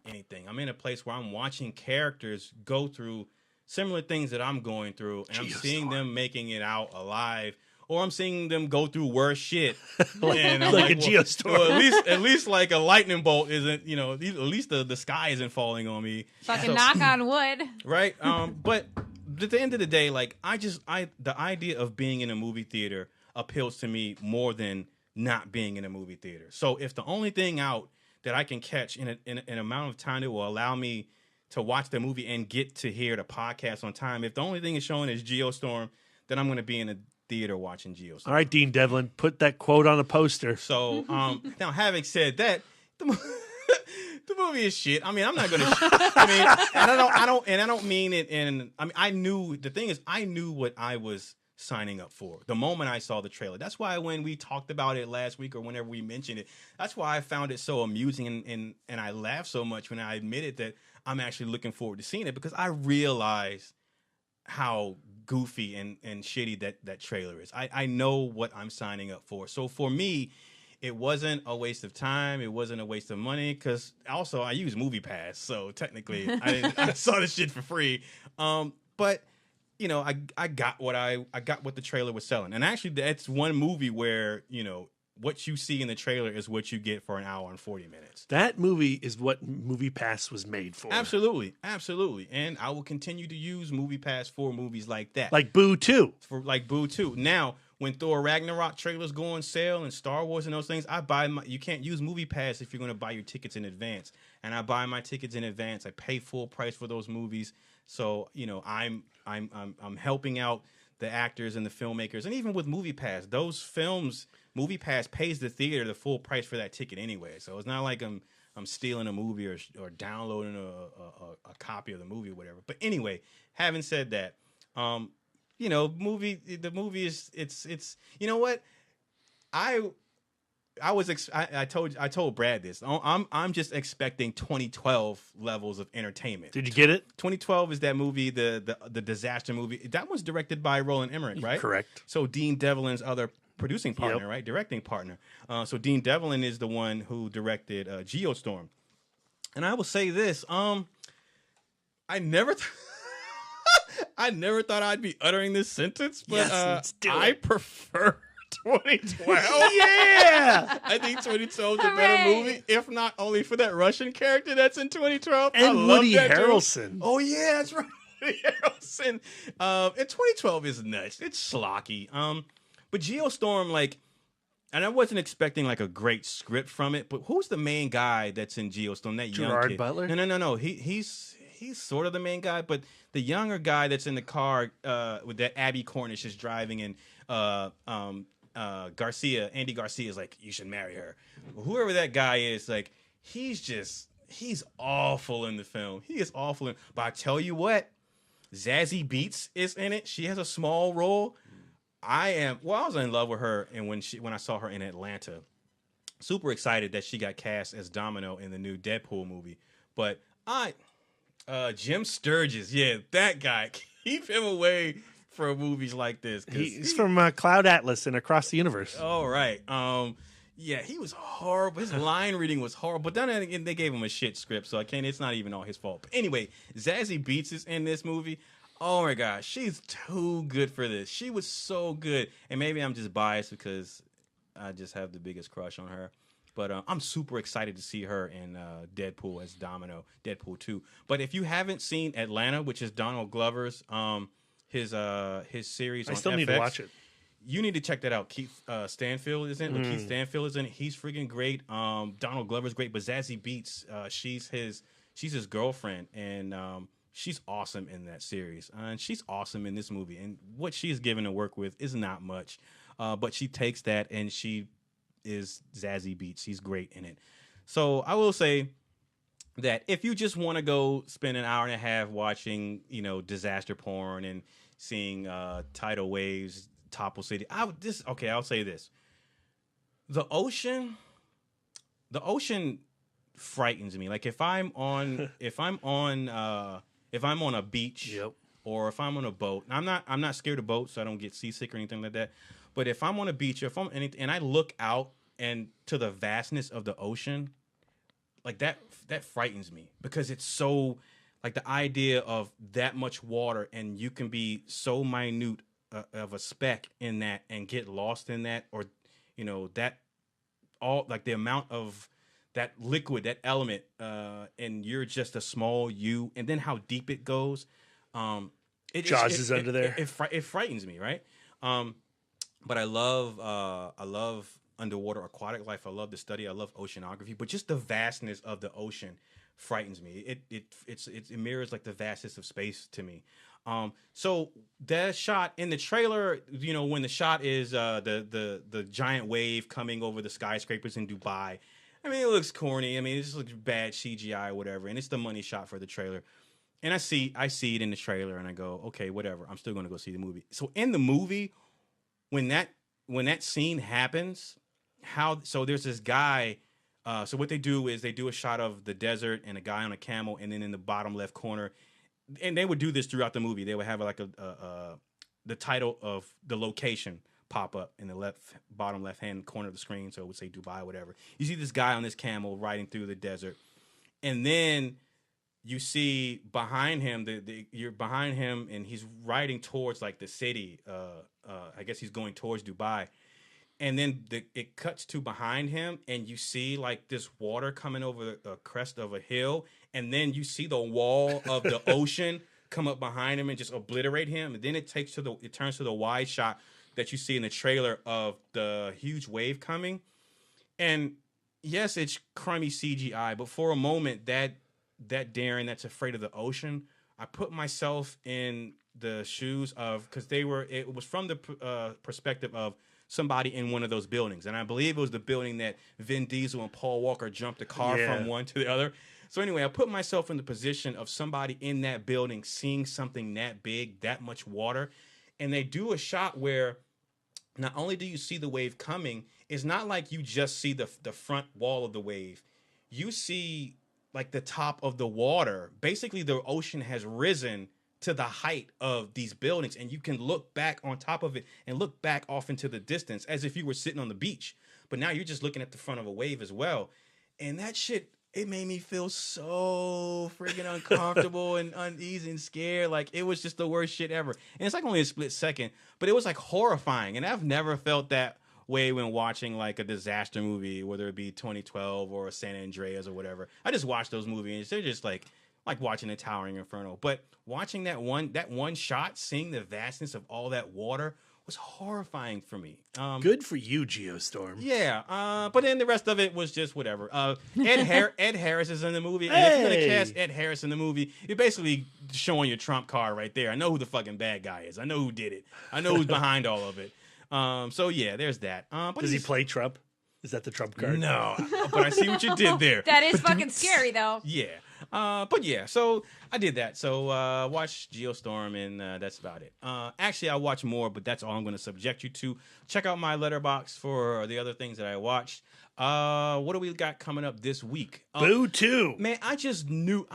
anything. I'm in a place where I'm watching characters go through similar things that I'm going through, and I'm seeing them making it out alive, or I'm seeing them go through worse shit. And I'm like a geostorm. Well, at least like a lightning bolt isn't, at least the sky isn't falling on me. Fucking knock on wood. Right? But at the end of the day, like the idea of being in a movie theater appeals to me more than not being in a movie theater. So if the only thing out that I can catch in an amount of time that will allow me to watch the movie and get to hear the podcast on time, if the only thing is showing is Geostorm, then I'm going to be in a theater watching Geostorm. All right, Dean Devlin, put that quote on a poster. So now, having said that, the movie is shit. I mean, I'm not going to. I mean, and I don't mean it. And I mean, I knew what I was signing up for the moment I saw the trailer. That's why when we talked about it last week or whenever we mentioned it, that's why I found it so amusing and I laughed so much when I admitted that I'm actually looking forward to seeing it, because I realize how goofy and shitty that trailer is. I know what I'm signing up for. So for me, it wasn't a waste of time. It wasn't a waste of money, because also I use MoviePass, so technically I saw this shit for free. But I got what the trailer was selling, and actually that's one movie where what you see in the trailer is what you get for an hour and 40 minutes. That movie is what MoviePass was made for. Absolutely. And I will continue to use MoviePass for movies like that. Like Boo 2. Like Boo 2. Now, when Thor Ragnarok trailers go on sale and Star Wars and those things, you can't use MoviePass if you're going to buy your tickets in advance. And I buy my tickets in advance. I pay full price for those movies. So, I'm helping out the actors and the filmmakers. And even with MoviePass, those films, MoviePass pays the theater the full price for that ticket anyway. So it's not like I'm stealing a movie or downloading a copy of the movie or whatever. But anyway, having said that, the movie is it's you know what? I told Brad this. I'm just expecting 2012 levels of entertainment. Did you get it? 2012 is that movie, the disaster movie. That was directed by Roland Emmerich, right? Correct. So Dean Devlin's other producing partner, right? Directing partner. So Dean Devlin is the one who directed Geostorm. And I will say this, I never thought I'd be uttering this sentence, but I prefer 2012. Yeah! I think 2012 is a better movie, if not only for that Russian character that's in 2012. And I love Woody that Harrelson. Dude. Oh, yeah, that's right. Woody Harrelson. And 2012 is nuts. It's schlocky. But Geostorm, like, and I wasn't expecting like a great script from it, but who's the main guy that's in Geostorm? That young Gerard kid? Butler? No. He's sort of the main guy, but the younger guy that's in the car with that Abby Cornish is driving, and Andy Garcia is like, you should marry her. Whoever that guy is, like, he's awful in the film. He is awful. But I tell you what, Zazie Beetz is in it. She has a small role. I was in love with her, and when I saw her in Atlanta, super excited that she got cast as Domino in the new Deadpool movie. But Jim Sturgis, yeah, that guy, keep him away from movies like this. He's from Cloud Atlas and Across the Universe. Oh, right. Yeah, he was horrible. His line reading was horrible. But then again, they gave him a shit script, so it's not even all his fault. But anyway, Zazie Beetz is in this movie. Oh my gosh, she's too good for this. She was so good. And maybe I'm just biased because I just have the biggest crush on her. But I'm super excited to see her in Deadpool as Domino, Deadpool 2. But if you haven't seen Atlanta, which is Donald Glover's his series on FX, I still need to watch it. You need to check that out. Keith Stanfield is in it. Keith Stanfield is in it. He's freaking great. Donald Glover's great. But Zazie Beetz, she's his girlfriend, and she's awesome in that series. And she's awesome in this movie. And what she's given to work with is not much. But she takes that, and she is Zazie Beetz. She's great in it. So I will say that if you just want to go spend an hour and a half watching, disaster porn and seeing tidal waves topple city, I'll say this. The ocean frightens me. Like if I'm on a beach, yep, or if I'm on a boat, I'm not scared of boats, so I don't get seasick or anything like that. But if I'm on a beach, or if I'm anything, and I look out and to the vastness of the ocean, like that frightens me, because it's so, like, the idea of that much water, and you can be so minute of a speck in that and get lost in that, or that all, like, the amount of that liquid, that element, and you're just a small you, and then how deep it goes. Jaws is under there. It frightens me, right? But I love underwater aquatic life. I love the study. I love oceanography. But just the vastness of the ocean frightens me. It mirrors like the vastness of space to me. So that shot in the trailer, when the shot is the giant wave coming over the skyscrapers in Dubai. I mean, it looks corny. I mean, it just looks bad CGI or whatever. And it's the money shot for the trailer. And I see it in the trailer, and I go, okay, whatever. I'm still going to go see the movie. So in the movie, when that scene happens, so there's this guy. So what they do is they do a shot of the desert and a guy on a camel, and then in the bottom left corner, and they would do this throughout the movie. They would have like the title of the location pop up in the bottom left hand corner of the screen. So it would say Dubai, whatever. You see this guy on this camel riding through the desert, and then you see behind him, you're behind him, and he's riding towards like the city. I guess he's going towards Dubai. And then it cuts to behind him, and you see like this water coming over the crest of a hill, and then you see the wall of the ocean come up behind him and just obliterate him. And then it turns to the wide shot that you see in the trailer of the huge wave coming. And yes, it's crummy CGI, but for a moment, that Darren that's afraid of the ocean, I put myself in the shoes of, because it was from the perspective of somebody in one of those buildings. And I believe it was the building that Vin Diesel and Paul Walker jumped a car from one to the other. So anyway, I put myself in the position of somebody in that building seeing something that big, that much water. And they do a shot where not only do you see the wave coming, it's not like you just see the front wall of the wave. You see like the top of the water. Basically, the ocean has risen to the height of these buildings, and you can look back on top of it and look back off into the distance as if you were sitting on the beach. But now you're just looking at the front of a wave as well. And that shit, it made me feel so freaking uncomfortable and uneasy and scared. Like, it was just the worst shit ever. And it's like only a split second, but it was like horrifying. And I've never felt that way when watching like a disaster movie, whether it be 2012 or San Andreas or whatever. I just watch those movies. They're just like watching the Towering Inferno. But watching that one shot, seeing the vastness of all that water was horrifying for me. Good for you, Geostorm. Yeah, but then the rest of it was just whatever. Ed Harris is in the movie. And if you're going to cast Ed Harris in the movie, you're basically showing your trump card right there. I know who the fucking bad guy is. I know who did it. I know who's behind all of it. So, yeah, there's that. But does he play Trump? Is that the trump card? No, but I see what you did there. That is fucking scary, though. Yeah. But yeah, so I did that. So watch Geostorm, and that's about it. Actually, I watch more, but that's all I'm going to subject you to. Check out my letterbox for the other things that I watched. What do we got coming up this week? Boo 2. Man, I just knew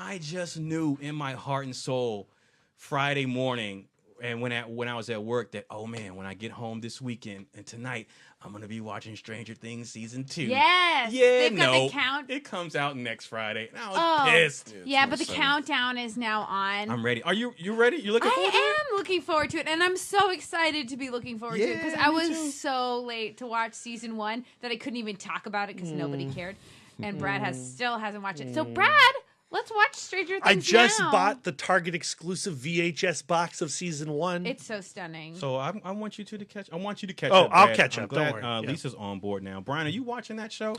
in my heart and soul Friday morning, and when I was at work, that, oh man, when I get home this weekend and tonight, I'm going to be watching Stranger Things season 2. Yes. Yeah, They've got the count. It comes out next Friday. And I was pissed. Yeah, but the countdown is now on. I'm ready. Are you ready? You looking forward to it? I am looking forward to it, and I'm so excited to be looking forward to it because I was so late to watch season 1 that I couldn't even talk about it because nobody cared. And Brad still hasn't watched it. So Brad, let's watch Stranger Things I just now. bought the Target exclusive VHS box of season 1. It's so stunning. So I want you to catch. I want you to catch up. up. I'll Brad. catch I'm up. glad, Don't worry. Lisa's on board now. Brian, are you watching that show?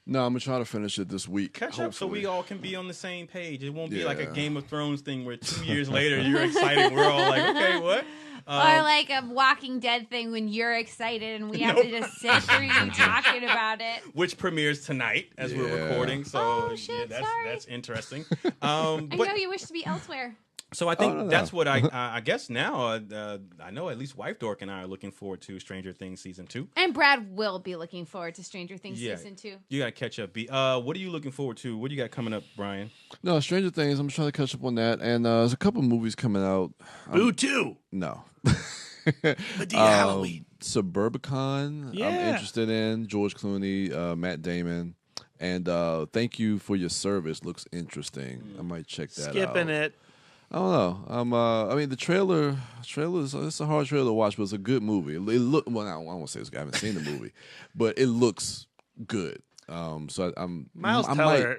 No, I'm gonna try to finish it this week. Catch up so we all can be on the same page. It won't be like a Yeah. Game of Thrones thing where 2 years later you're excited. We're all like, okay, what? Or like a Walking Dead thing when you're excited and we have to just sit through you talking about it. Which premieres tonight as we're recording. So that's interesting. I know you wish to be elsewhere. So I think that's what I guess now. I know at least Wife Dork and I are looking forward to Stranger Things season 2. And Brad will be looking forward to Stranger Things season 2. You got to catch up. What are you looking forward to? What do you got coming up, Brian? No, Stranger Things. I'm trying to catch up on that, and there's a couple movies coming out. Boo 2. No. Medea Halloween. Suburbicon. Yeah. I'm interested in George Clooney, Matt Damon, and Thank You for Your Service looks interesting. I might check that out. Skipping it. I don't know. I mean, the trailer is it's a hard trailer to watch, but it's a good movie. I won't say it's, I haven't seen the movie, but it looks good. So Miles Teller.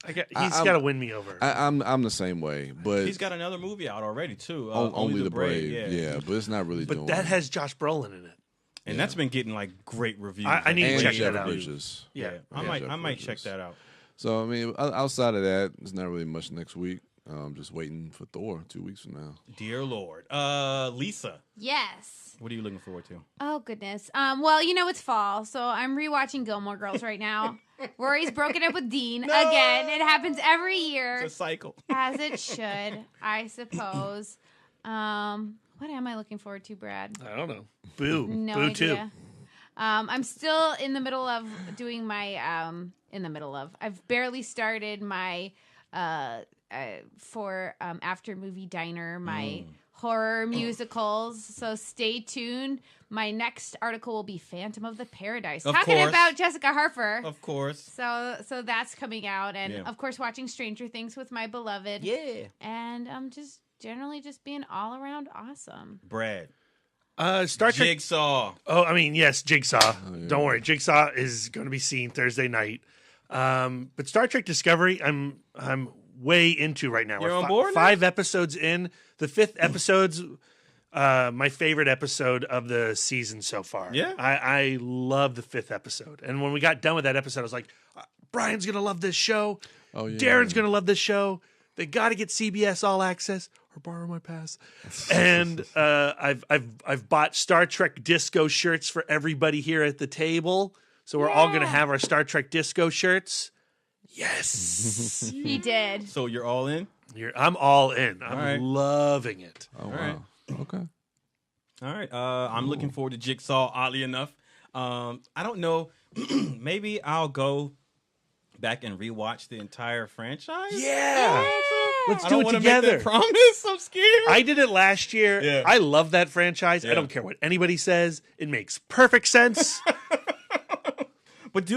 He's got to win me over. I'm the same way, but he's got another movie out already too. Only the Brave. Yeah, but it's not really. But that has Josh Brolin in it, and that's been getting like great reviews. I need to check that out. Bridges. Yeah, I might check that out. So I mean, outside of that, there's not really much next week. Just waiting for Thor 2 weeks from now. Dear Lord. Lisa. Yes. What are you looking forward to? Oh, goodness. Well, it's fall, so I'm rewatching Gilmore Girls right now. Rory's broken up with Dean again. It happens every year. It's a cycle. As it should, I suppose. What am I looking forward to, Brad? I don't know. Boo. No Boo idea. 2. I'm still in the middle of doing my, I've barely started my, for after movie diner, my horror musicals. So stay tuned. My next article will be Phantom of the Paradise, talking about Jessica Harper. Of course. So that's coming out, and Yeah. of course watching Stranger Things with my beloved. Yeah. And I'm just generally just being all around awesome. Brad. Star Trek. Jigsaw. Oh, I mean, yes, Jigsaw. Don't worry, Jigsaw is going to be seen Thursday night. But Star Trek Discovery, I'm way into right now. You're We're on board now? 5 episodes in. The 5th episode's my favorite episode of the season so far. Yeah? I love the 5th episode. And when we got done with that episode, I was like, Brian's going to love this show. Oh, yeah. Darren's going to love this show. They got to get CBS All Access or borrow my pass. And I've bought Star Trek disco shirts for everybody here at the table. So we're all going to have our Star Trek disco shirts. Yes. He did. So you're all in? I'm all in. I'm All right. loving it. Oh, All wow. right. Okay. All right. I'm looking forward to Jigsaw, oddly enough. I don't know. Maybe I'll go back and rewatch the entire franchise. Yeah. Let's I do don't it wanna make together. that promise. I'm scared. I did it last year. Yeah. I love that franchise. I Yeah. don't care what anybody says. It makes perfect sense. But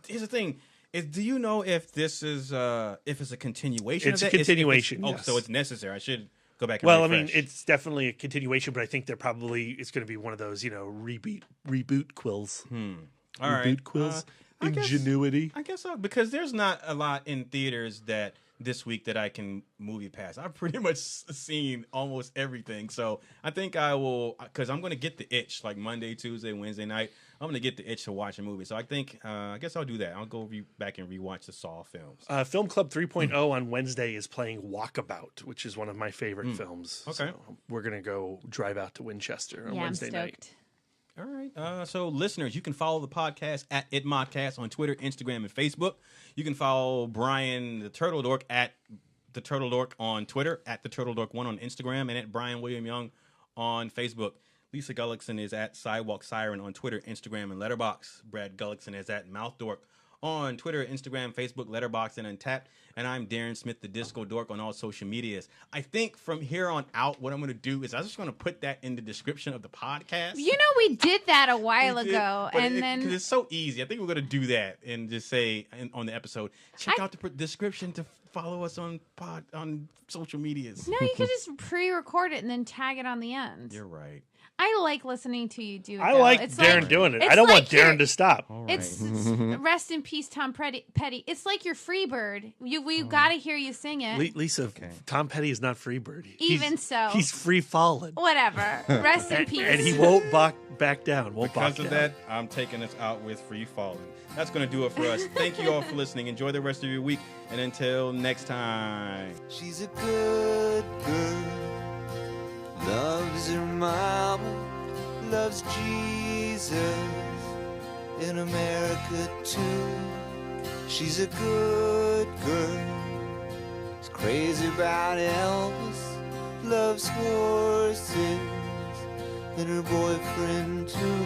here's the thing: do you know if this is if it's a continuation? It's of a that? continuation, Oh, yes. so it's necessary. I should go back. And Well, I refresh. mean, it's definitely a continuation, but I think it's going to be one of those, reboot quills. All right. Reboot quills. Ingenuity. I guess so, because there's not a lot in theaters that this week that I can movie pass. I've pretty much seen almost everything, so I think I will, because I'm going to get the itch like Monday, Tuesday, Wednesday night. I'm going to get the itch to watch a movie, so I think I guess I'll do that. I'll go back and rewatch the Saw films. Film Club 3.0 on Wednesday is playing Walkabout, which is one of my favorite films. Okay. So we're going to go drive out to Winchester on Wednesday night. All right. So, listeners, you can follow the podcast at ItModcast on Twitter, Instagram, and Facebook. You can follow Brian the Turtle Dork at the Turtle Dork on Twitter, at the Turtle Dork 1 on Instagram, and at Brian William Young on Facebook. Lisa Gullickson is at Sidewalk Siren on Twitter, Instagram, and Letterboxd. Brad Gullickson is at Mouth Dork on Twitter, Instagram, Facebook, Letterboxd, and Untapped. And I'm Darren Smith, the Disco Dork, on all social medias. I think from here on out, what I'm going to do is I'm just going to put that in the description of the podcast. You know, we did that a while ago, and then because it's so easy. I think we're going to do that and just say on the episode, check out the description to follow us on social medias. no, you could just pre-record it and then tag it on the end. You're right. I like listening to you do it. I though. like It's Darren like- doing it. it's I don't like want Darren your- to stop. It's rest in peace, Tom Petty. It's like your Freebird. We've got to hear you sing it. Lisa, Tom Petty is not Freebird. Even so. He's free falling. Whatever. Rest in peace. And he won't back down. Because of that, I'm taking us out with Free Falling. That's going to do it for us. Thank you all for listening. Enjoy the rest of your week. And until next time. She's a good girl, loves her mama, loves Jesus, in America too. She's a good girl, is crazy about Elvis, loves horses, and her boyfriend too.